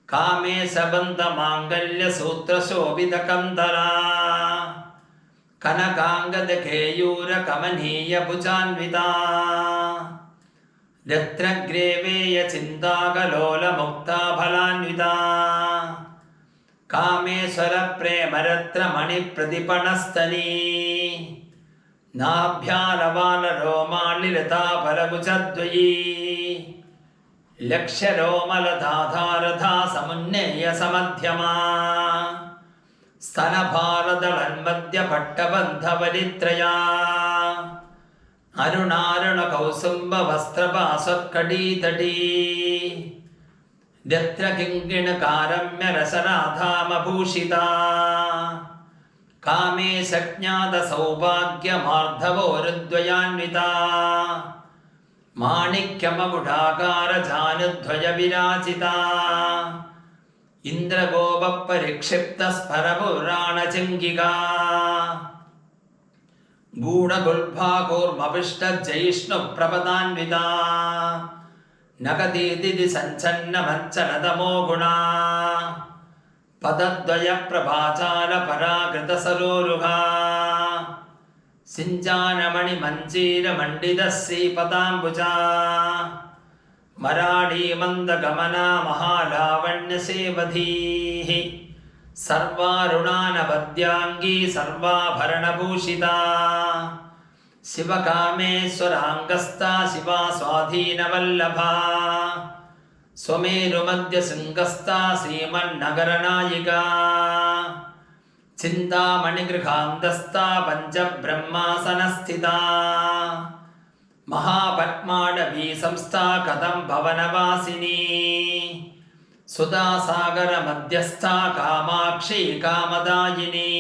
കാമേശബന്ധമാംഗല്യസൂത്രശോഭിതകന്ധരാ കനകാംഗദകേയൂരകമനീയഭുജാന്വിതാ രത്നഗ്രേവേയചിന്താകലോലമുക്താഫലാന്വിതാ കാമേശ്വരപ്രേമരത്നമണിപ്രതിപണസ്ഥനീ നാഭ്യാലവാലരോമാളിലതാഫലഭുജദ്വയീ ലക്ഷ്യരോമലധാധാരധാ സമുന്നേയസമധ്യമാ സ്തനഭാരതളന്മധ്യപട്ടബന്ധവലിത്രയാ അരുണാരുണകൗസുംബവസ്ത്രപാശക്കടീതടീ രത്നകിങ്കിണകാരമ്യരസനാധാമഭൂഷിതാ കാമേശജ്ഞാതസൗഭാഗ്യമാർദ്ധവോരുദ്വയാന്വിതാ മാണിക്യമകുടാകാരജാനുദ്വയവിരാജിതാ ഇന്ദ്രഗോപപരിക്ഷിപ്തസ്ഫരപുരാണചിങ്കികാ ഗൂഢഗുൽഭാകൂർമവിഷ്ടജയിഷ്ണുപ്രപദാന്വിതാ നഗദീതിഥി സഞ്ചന്നമഞ്ചലതമോ ഗുണാ പദദ്വയപ്രഭാചാലപരാകൃതസരോരുഹാ സിഞ്ചാനമണിമഞ്ജീരമണ്ഡിതശ്രീപദാംബുജാ മരാളീമന്ദഗമനാ മഹാലാവണ്യസേവധീः സർവാരുണാനവദ്യാംഗീ സർവാഭരണഭൂഷിതാ ശിവകാമേശ്വരാംഗസ്ഥാ ശിവാ സ്വാധീനവല്ലഭാ സ്വമേരുമധ്യശൃംഗസ്ഥാ ശ്രീമന്നഗരനായികാ ചിന്താമണിഗൃഹാന്തസ്ഥാ പഞ്ചബ്രഹ്മാസനസ്ഥിതാ മഹാപത്മാടവീ സംസ്ഥാ കഥം ഭവനവാസിനീ സുധാസാഗരമധ്യസ്ഥാ കാമാക്ഷി കാമദായിനീ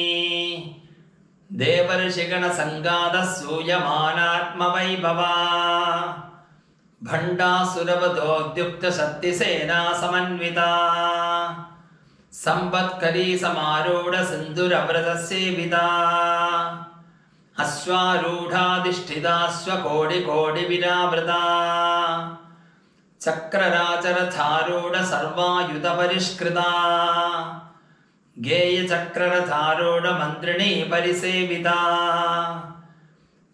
ദേവർഷിഗണസംഗാതസൂയമാനാത്മവൈഭവാ ഭണ്ഡാസുരവധോദ്യുക്തശക്തിസേനാ സമന്വിതാ സമ്പത്കരീ സമാരൂഢസിന്ധുരവ്രതസേവിതാ അശ്വാരൂഢാധിഷ്ഠിതാശ്വകോടികോടിവിരാവൃതാ ചക്രരാചരധാരൂഢസർവായുധപരിഷ്കൃതാ ഗേയചക്രരധാരൂഢമന്ത്രിണീ പരിസേവിതാ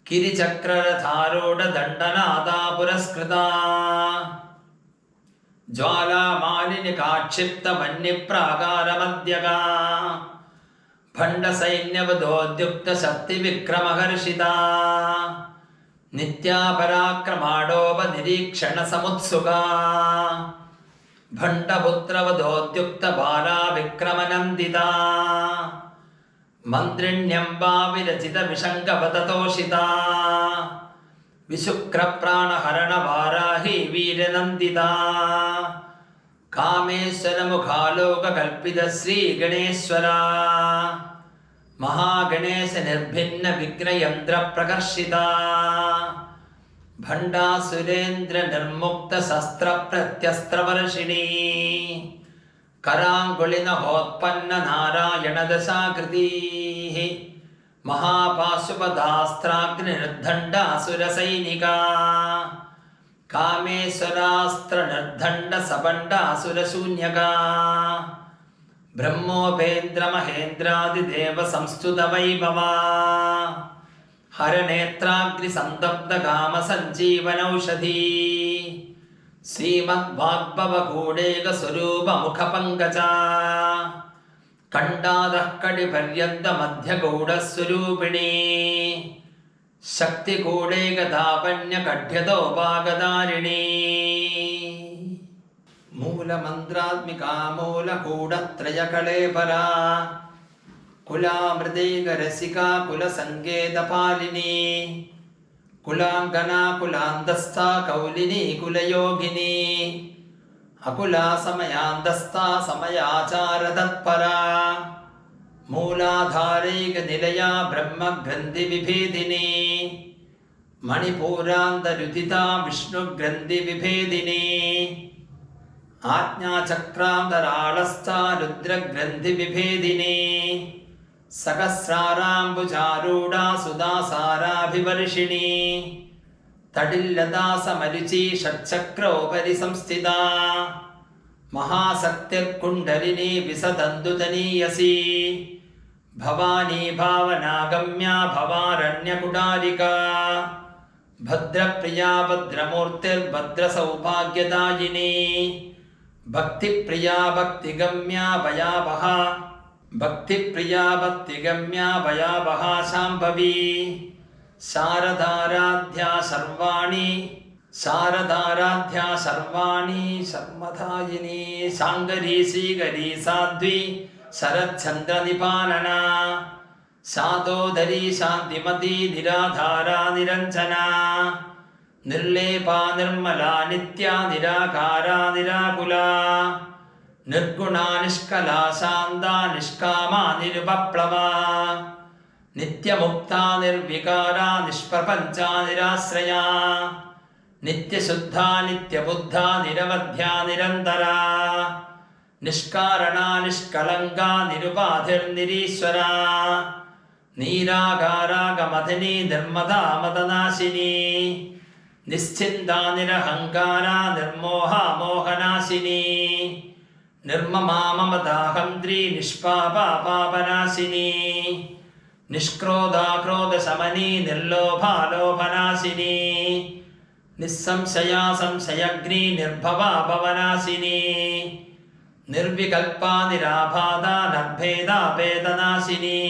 ಕಿರಿಚಕ್ರರಥಾರೂಢದಂಡನಾದಾ ಪುರಸ್ಕೃತಾ ಜ್ವಾಲಾಮಾಲಿನಿಕಾಕ್ಷಿಪ್ತವನ್ಯಪ್ರಾಗಾರಮಧ್ಯಗಾ ಭಂಡಸೈನ್ಯವದೋದ್ಯುಕ್ತಶಕ್ತಿವಿಕ್ರಮಹರ್ಷಿತಾ ನಿತ್ಯಾಪರಾಕ್ರಮಾಡೋಪನಿರೀಕ್ಷಣಸಮುತ್ಸುಕಾ ಭಂಡಪುತ್ರವದೋದ್ಯುಕ್ತಬಾಲಾ ವಿಕ್ರಮನಂದಿತಾ ಮಂತ್ರಿಣ್ಯಂಬಾ ವಿರಚಿತವಿಶಂಕಪತತೋಷಿತಾ ವಿಶುಕ್ರಪ್ರಾಣಹರಣವಾರಾಹಿ ವೀರನಂದಿತಾ ಕಾಮೇಶ್ವರಮುಖಾಲೋಕಕಲ್ಪಿತಶ್ರೀಗಣೇಶ್ವರಾ महागणेशनिर्भिन्नविघ्नयन्त्रप्रकर्षिता भण्डासुरेन्द्रनिर्मुक्तशस्त्रप्रत्यस्त्रवर्षिणी कराङ्गुलिनहोत्पन्ननारायणदशाकृतिः महापाशुपदास्त्राग्निर्दण्डासुरसैनिका कामेश्वरास्त्रनिर्दण्डसबण्डासुरशून्यका ब्रह्मोपेन्द्रमहेन्द्रादिदेवसंस्तुतवैभवा हरनेत्राग्निसन्तप्तकामसञ्जीवनौषधी श्रीमद्वाग्भवकूडेकस्वरूपमुखपङ्कजा कण्डादः कटिपर्यन्तमध्यगौडस्वरूपिणी शक्तिकूडेकदापन्यकढ्यतोपागदारिणी मूलमन्त्रात्मिका मूलकूटत्रयकळेपरा कुलामृदैकरसिका कुलसङ्केतपालिनी कुलाङ्गना कुलान्तस्था कौलिनी कुलयोगिनी अकुला समयान्तस्था समयाचारतत्परा मूलाधारैकनिलया ब्रह्मग्रन्थिविभेदिनी मणिपूरान्तरुदिता विष्णुग्रन्थिविभेदिनी आज्ञाचक्रान्तराळस्था रुद्रग्रन्थिविभेदिनी सहस्राराम्बुजारूढा सुधासाराभिवर्षिणी तडिल्लता समरुचि षट्चक्रोपरि संस्थिता महाशक्तिर्कुण्डलिनी विसदन्दुतनीयसी भवानी भावनागम्या भवारण्यकुडारिका भद्रप्रिया भद्रमूर्तिर्भद्रसौभाग्यदायिनी भक्तिप्रिया भक्तिगम्या भयावहा भक्तिप्रिया भक्तिगम्या भयावहा शाम्भवी शारदाराध्या सर्वाणि शर्मदायिनी शाङ्गरी श्रीगरी साध्वी शरच्चन्द्रनिपालना शातोदरी शान्तिमती निराधारा निरञ्जना निर्लेपा निर्मला नित्या निराकारा निराकुला निर्गुणा निष्कला शान्ता निष्कामा निरुपप्लवा नित्यमुक्ता निर्विकारा निष्प्रपञ्चा निराश्रया नित्यशुद्धा नित्यबुद्धा निरवध्या निरन्तरा निष्कारणा निष्कलङ्का निरुपाधिर्निरीश्वरा नीराकारागमथिनी निर्मदा मदनाशिनी निश्चिन्ता निरहङ्कारा निर्मोहा मोहनाशिनी निर्ममा ममताहन्त्री निष्पापा पापनाशिनी निष्क्रोधा क्रोधशमनी निर्लोभा लोभनाशिनी निस्संशया संशयग्नी निर्भवा भवनाशिनी निर्विकल्पा निराबाधा निर्भेदा वेदनाशिनी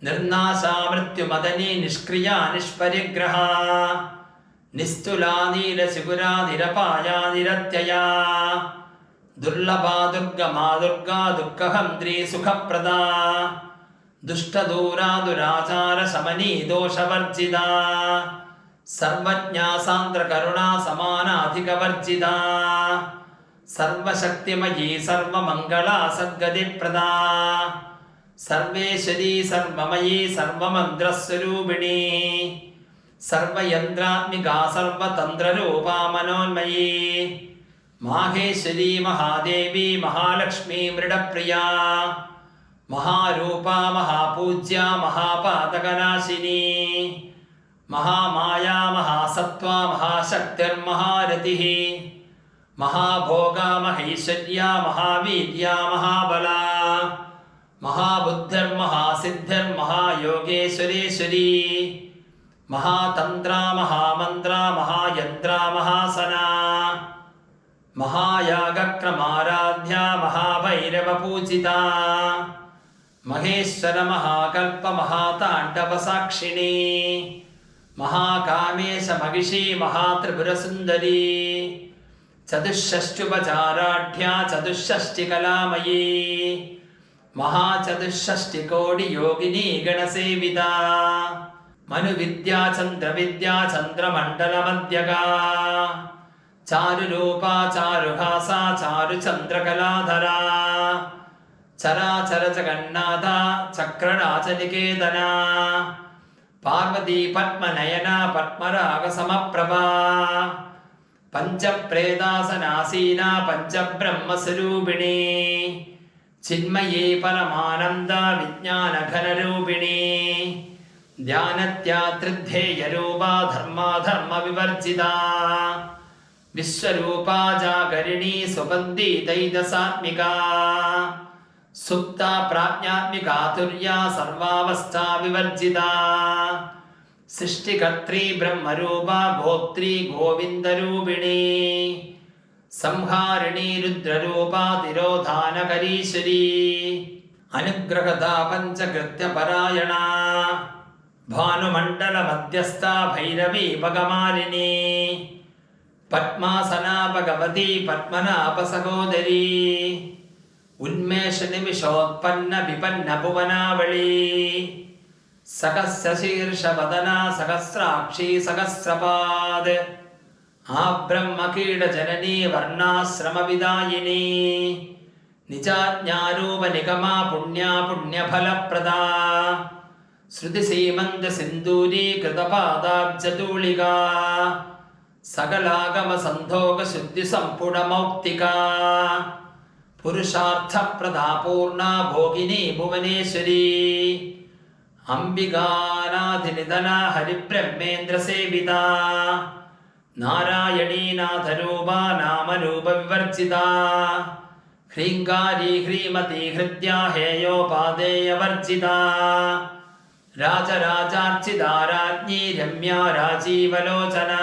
निर्नाशा मृत्युमदनी निष्क्रिया निष्परिग्रहा निस्तुला नीलशिखुरा निरपाया निरत्यया दुर्लभा दुर्गमा दुर्गा दुःखहन्त्री सुखप्रदा दुष्टदूरा दुराचार शमनी दोषवर्जिता सर्वज्ञा सान्द्रकरुणा समानाधिकवर्जिता सर्वशक्तिमयी सर्वमङ्गला सद्गतिप्रदा सर्वेश्वरी सर्वमयी सर्वमन्त्रस्वरूपिणी सर्वयन्त्रात्मिका सर्वतन्त्ररूपा मनोन्मयी माहेश्वरी महादेवी महालक्ष्मी मृडप्रिया महारूपा महापूज्या महापातकनाशिनी महामाया महासत्त्वा महाशक्तिर्महारतिः महाभोगा महेश्वर्या महावीर्या महाबला महाबुद्धिर्महासिद्धिर्महायोगेश्वरेश्वरी ಮಹಾತಂತ್ರ ಮಹಾಮಂತ್ರ ಮಹಾಯಂತ್ರ ಮಹಾಸನ ಮಹಾಯಾಗಕ್ರಮಾರಾಧ್ಯ ಮಹಾಭೈರವ ಪೂಜಿತ ಮಹೇಶ್ವರ ಮಹಾಕಲ್ಪ ಮಹಾತಾಂಡವ ಸಾಕ್ಷಿಣಿ ಮಹಾಕಾಮೇಶ ಮಹಿಷಿ ಮಹಾತ್ರಿಪುರ ಸುಂದರಿ ಚತುಷ್ಷಷ್ಟ್ಯುಪಚಾರಾಢ್ಯ ಚತುಷ್ಷಷ್ಟಿ ಕಲಾಮಯೀ ಮಹಾಚತುಷ್ಷಷ್ಟಿ ಕೋಟಿ ಯೋಗಿನಿ ಗಣಸೇವಿತ ಮನುವಿದ್ಯಾ ಚಂದ್ರವಿದ್ಯಾ ಚಂದ್ರಮಂಡಲ ಮಧ್ಯಗಾ ಚಾರುರೂಪಾ ಚಾರುಹಾಸ ಚಾರುಚಂದ್ರಕಲಾಧರ ಚರಾಚರ ಜಗನ್ನಾಥ ಚಕ್ರರಾಜನಿಕೇತನ ಪಾರ್ವತಿ ಪದ್ಮನಯನ ಪದ್ಮರಾಗ ಸಮಪ್ರಭಾ ಪಂಚಪ್ರೇತಾಸನಾಸೀನ ಪಂಚಬ್ರಹ್ಮಸ್ವರೂಪಿಣಿ ಚಿನ್ಮಯೀ ಪರಮಾನಂದ ವಿಜ್ಞಾನಘನರೂಪಿಣಿ ಧ್ಯಾನತ್ಯಾತ್ರಿಧ್ಯೇಯರೂಪಾ ಧರ್ಮಾಧರ್ಮ ವಿವರ್ಜಿತ ವಿಶ್ವರೂಪಾ ಜಾಗರಿಣಿ ಸುಬಂಧಿ ದೈದಸಾತ್ಮಿಕಾ ಸುಪ್ತ ಪ್ರಾಜ್ಞಾತ್ಮಿಕಾತುರ್ಯ ಸರ್ವಾವಸ್ಥಾ ವಿವರ್ಜಿತ ಸೃಷ್ಟಿಕರ್ತ್ರಿ ಬ್ರಹ್ಮರೂಪ ಗೋತ್ರಿ ಗೋವಿಂದರೂಪಿಣಿ ಸಂಹಾರಿಣಿ ರುದ್ರರೂಪ ತಿರೋಧಾನಕರೀಶ್ವರಿ ಅನುಗ್ರಹದ ಪಂಚಕೃತ್ಯ ಪರಾಯಣ ಭಾನುಮಂಡಲ ಮಧ್ಯಸ್ಥ ಭೈರವಿ ಭಗಮಾಲಿನಿ ಪದ್ಮಾಸನ ಭಗವತಿ ಪದ್ಮನಾಭ ಸಹೋದರಿ ಉನ್ಮೇಷ ನಿಮಿಷೋತ್ಪನ್ನ ವಿಪನ್ನ ಭುವನಾವಳಿ ಸಹಸ್ರ ಶೀರ್ಷ ವದನ ಸಹಸ್ರಾಕ್ಷಿ ಸಹಸ್ರಪಾದ್ ಆ ಬ್ರಹ್ಮ ಕೀಡ ಜನನಿ ವರ್ಣಾಶ್ರಮ ವಿದಾಯಿನಿ ನಿಜಾಜ್ಞಾರೂಪ ನಿಗಮ ಪುಣ್ಯ ಪುಣ್ಯ ಫಲಪ್ರದ ಶ್ರುತಿ ಸೀಮಂತ ಸಿಂಧೂರಿ ಕೃತಪಾದಾಬ್ಜತೂಳಿಕಾ ಸಕಲಾಗಮ ಸಂಧೋಗ ಶುದ್ಧಿ ಸಂಪುಟ ಮೌಕ್ತಿಕಾ ಪುರುಷಾರ್ಥ ಪ್ರದಾಪೂರ್ಣ ಭೋಗಿನಿ ಭುವನೇಶ್ವರಿ ಅಂಬಿಗಾನಾಧಿನಿಧನ ಹರಿಬ್ರಹ್ಮೇಂದ್ರ ಸೇವಿತ ನಾರಾಯಣೀನಾಥರೂಪ ನಾಮರೂಪ ವಿವರ್ಜಿತ ಹ್ರೀಂಗಾರಿ ಹ್ರೀಮತಿ ಹೃದ್ಯ ಹೇಯೋಪಾದೇಯ ವರ್ಜಿತ ರಾಜರಾಜಾರ್ಚಿತಾ ರಾಜ್ಞಿ ರಮ್ಯಾ ರಾಜೀವಲೋಚನ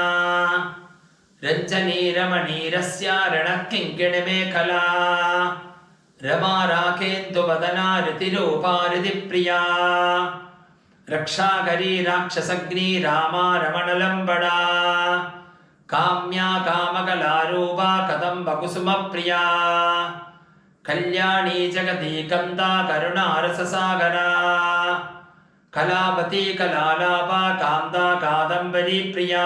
ರಂಜನೀ ರಮಣೀರಸ್ಯ ರಣಕಿಂಕಿಣಿ ಮೇಖಲಾ ರಮಾ ರಾಕೇಂದು ವದನಾ ರತಿರೂಪಾ ರತಿಪ್ರಿಯಾ ರಕ್ಷಾಕರೀ ರಾಕ್ಷಸಗ್ನಿ ರಾಮಾ ರಮಣಲಂಬಡಾ ಕಾಮ್ಯಾ ಕಾಮಕಲಾರೂಪಾ ಕದಂಬ ಕುಸುಮ ಪ್ರಿಯಾ ಕಲ್ಯಾಣಿ ಜಗತಿ ಕಂದ ಕರುಣಾರಸಸಾಗರಾ ಕಲಾವತಿ ಕಲಾಲಾಪ ಕಾಂದ ಕಾದಂಬರಿ ಪ್ರಿಯಾ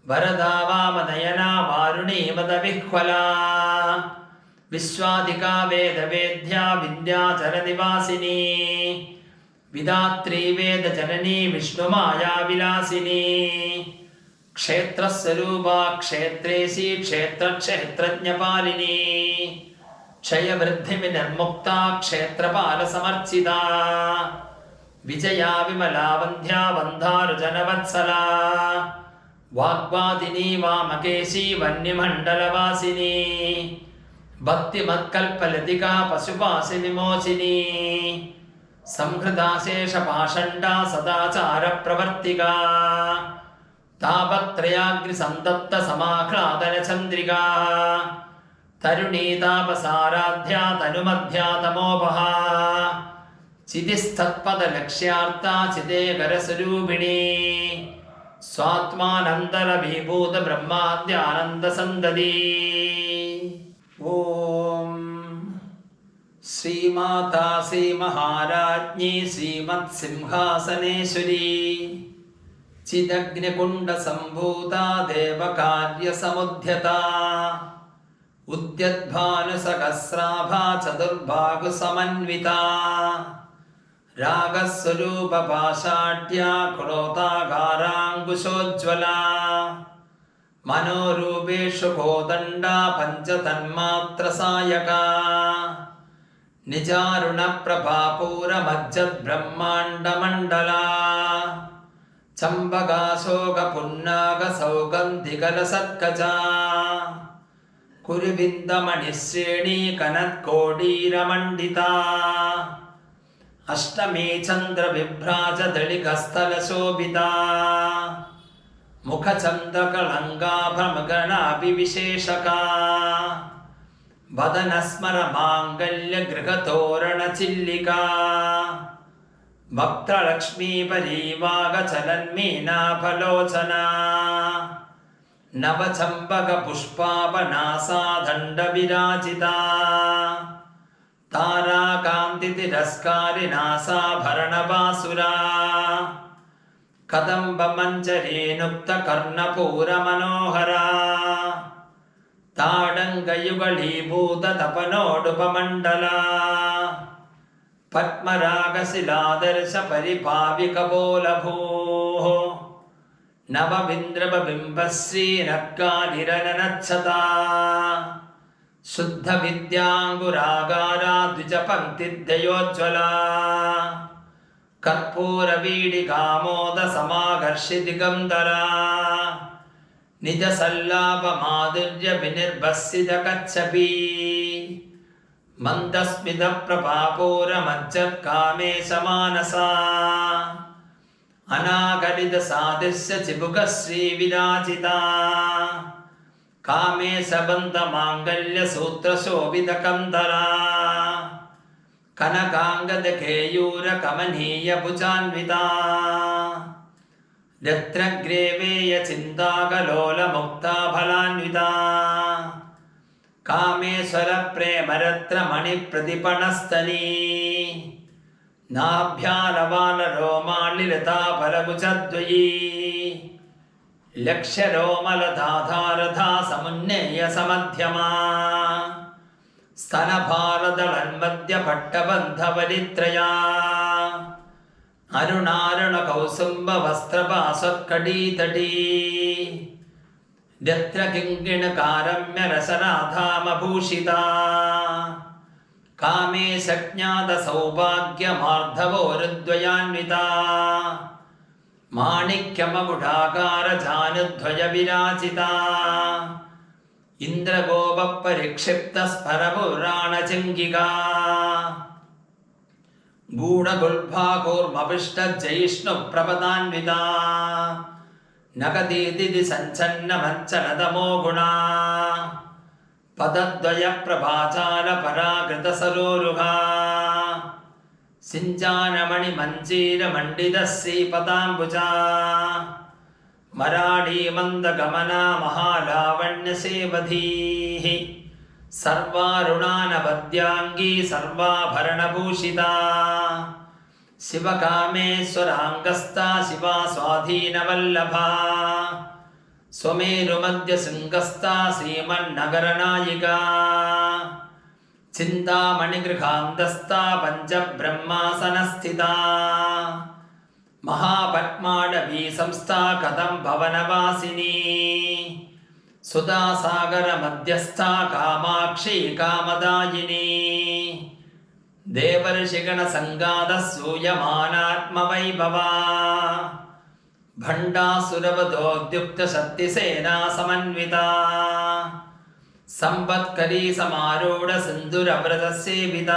ವರದಾ ವಾಮನಯನ ವಾರುಣಿ ಮದವಿಹ್ವಲಾ ವಿಶ್ವಾಧಿಕಾ ವೇದ ವೇದ್ಯಾ ವಿಂಧ್ಯಾಚಲ ನಿವಾಸಿನಿ ವಿಧಾತ್ರಿ ವೇದ ಜನನಿ ವಿಷ್ಣುಮಾಯಾ ವಿಲಾಸಿನಿ ಕ್ಷೇತ್ರಸ್ವರೂಪಾ ಕ್ಷೇತ್ರೇಸಿ ಕ್ಷೇತ್ರ ಕ್ಷೇತ್ರಜ್ಞಪಾಲಿನಿ ಕ್ಷಯ ವೃದ್ಧಿ ವಿನಿರ್ಮುಕ್ತಾ ಕ್ಷೇತ್ರಪಾಲ ಸಮರ್ಚಿತಾ ವಿಜಯಾ ವಿಮಲಾ ವಂದ್ಯಾ ವಂಧಾರುಜನವತ್ಸಲಾ ವಾಗ್ವಾದಿನಿ ವಾಮಕೇಶಿ ವನ್ಯಮಂಡಲವಾಸಿನಿ ಭಕ್ತಿಮತ್ಕಲ್ಪಲತಿಕಾ ಪಶುಪಾಸಿ ವಿಮೋಚಿನಿ ಸಂಹೃತಾಶೇಷ ಪಾಷಂಡಾ ಸದಾಚಾರ ಪ್ರವರ್ತಿಕಾ ತಾಪತ್ರಯಾಗ್ನಿ ಸಂತಪ್ತ ಸಮಾಹ್ಲಾದನ ಚಂದ್ರಿಕಾ ತರುಣೀ ತಾಪಸಾರಾಧ್ಯ ತನುಮಧ್ಯ ತಮೋಪಹ ಚಿತಿಸ್ತತ್ಪದ ಲಕ್ಷ್ಯಾರ್ಥ ಚಿದೇಕರಸ್ವರೂಪಿಣಿ ಸ್ವಾತ್ಮಾನಂತರ ವಿಭೂತ ಬ್ರಹ್ಮಾದ್ಯಾನಂದ ಸಂದದಿ ಓಂ ಶ್ರೀಮಾತಾ ಶ್ರೀ ಮಹಾರಾಜ್ಞಿ ಶ್ರೀಮತ್ ಸಿಂಹಾಸನೇಶ್ವರಿ ಚಿದಗ್ನಿಕುಂಡ ಸಂಭೂತ ದೇವಕಾರ್ಯ ಸಮುದ್ಯತಾ ಉದ್ಯದ್ಭಾನು ಸಹಸ್ರಾಭಾ ಚತುರ್ಭಾಗು ಸಮನ್ವಿತಾ ರಾಗಸ್ವರೂಪ ಪಾಷಾಢ್ಯ ಕ್ರೋತಾಗಾರಾಂಗುಶೋಜ್ವಲಾ ಮನೋರೂಪೇಷು ಕೋದಂಡ ಪಂಚತನ್ಮಾತ್ರ ಸಾಯಕಾ ನಿಜಾರುಣ ಪ್ರಭಾಪೂರ ಮಜ್ಜದ್ ಬ್ರಹ್ಮಾಂಡ ಮಂಡಲಾ ಚಂಬಗಾಶೋಕ ಪುನ್ನಾಗ ಸೌಗಂಧಿಕಲ ಸತ್ಕಜಾ ಕುರುವಿಂದ ಮಣಿಶ್ರೇಣಿ ಕನತ್ಕೋಡೀರ ಮಂಡಿತಾ अष्टमी चन्द्रविभ्राजदलिकस्थलशोभिता मुखचन्द्रकलङ्काभ्रमगणाभिविशेषका वदनस्मरमाङ्गल्यगृहतोरणचिल्लिका भक्तलक्ष्मीपरीवागचलन्मीनाफलोचना नवचम्पकपुष्पापनासादण्डविराजिता ताराकान्तितिरस्कारिनासाभरणबासुरा कदम्बमञ्जरीनुक्तकर्णपूरमनोहरा ताडङ्गयुगलीभूततपनोडुपमण्डला पद्मरागशिलादर्शपरिभाविकबोलभूः नवविन्द्रबबिम्बश्रीनक्कानिरननच्छता शुद्धविद्याङ्गुरागारा द्विजपङ्क्तिद्वयोज्ज्वला कर्पूरवीडिकामोदसमाकर्षिदिगन्धरा निजसल्लापमाधुर्यविनिर्भस्सितकच्छपी मन्दस्मितप्रभापूरमज्जत्कामेशमानसा अनागलितसादृश्यचिबुकश्रीविराजिता कामेशबन्धमाङ्गल्यसूत्रशोभितकन्दरा कनकाङ्गदकेयूरकमनीयभुजान्विता रत्नग्रेवेयचिन्ताकलोलमुक्ताफलान्विता कामेश्वरप्रेमरत्नमणिप्रतिपणस्तनी नाभ्यालवालरोमालिलताफलभुजद्वयी लक्ष्यरोमलधाधारधा समुन्नेयसमध्यमा स्तनभारदलन्मध्यपट्टबन्धवलित्रया अरुणारुणकौसुम्बवस्त्रपाशत्कडीतटी रत्नकिङ्किणकारम्यरसनाधामभूषिता कामेशज्ञातसौभाग्यमार्धवोरुद्वयान्विता माणिक्यमकुटाकारजानुद्वयविराजिता इन्द्रगोपपरिक्षिप्तस्फरपुराणचिङ्गिका गूढगुल्फाकूर्मपिष्टजयिष्णुप्रपदान्विता नगदीदिति सञ्चन्नमञ्चनतमो गुणा पदद्वयप्रभाचालपराकृतसरोरुहा सिञ्चानमणिमञ्जीरमण्डितश्रीपदाम्बुजा मराडीमन्दगमना महालावण्यसेवधीः सर्वारुणानवद्याङ्गी सर्वाभरणभूषिता शिवकामेश्वराङ्गस्था शिवा स्वाधीनवल्लभा स्वमेरुमध्यशृङ्गस्था श्रीमन्नगरनायिका चिन्तामणिगृहान्तस्था पञ्चब्रह्मासनस्थिता महापद्माडवी संस्था कदम्भवनवासिनी सुधासागरमध्यस्था कामाक्षी कामदायिनी देवर्षिगणसङ्गादसूयमानात्मवैभवा भण्डासुरवधोद्युक्तशक्तिसेना समन्विता सम्पत्करी समारूढ सिन्दूरव्रतसेविता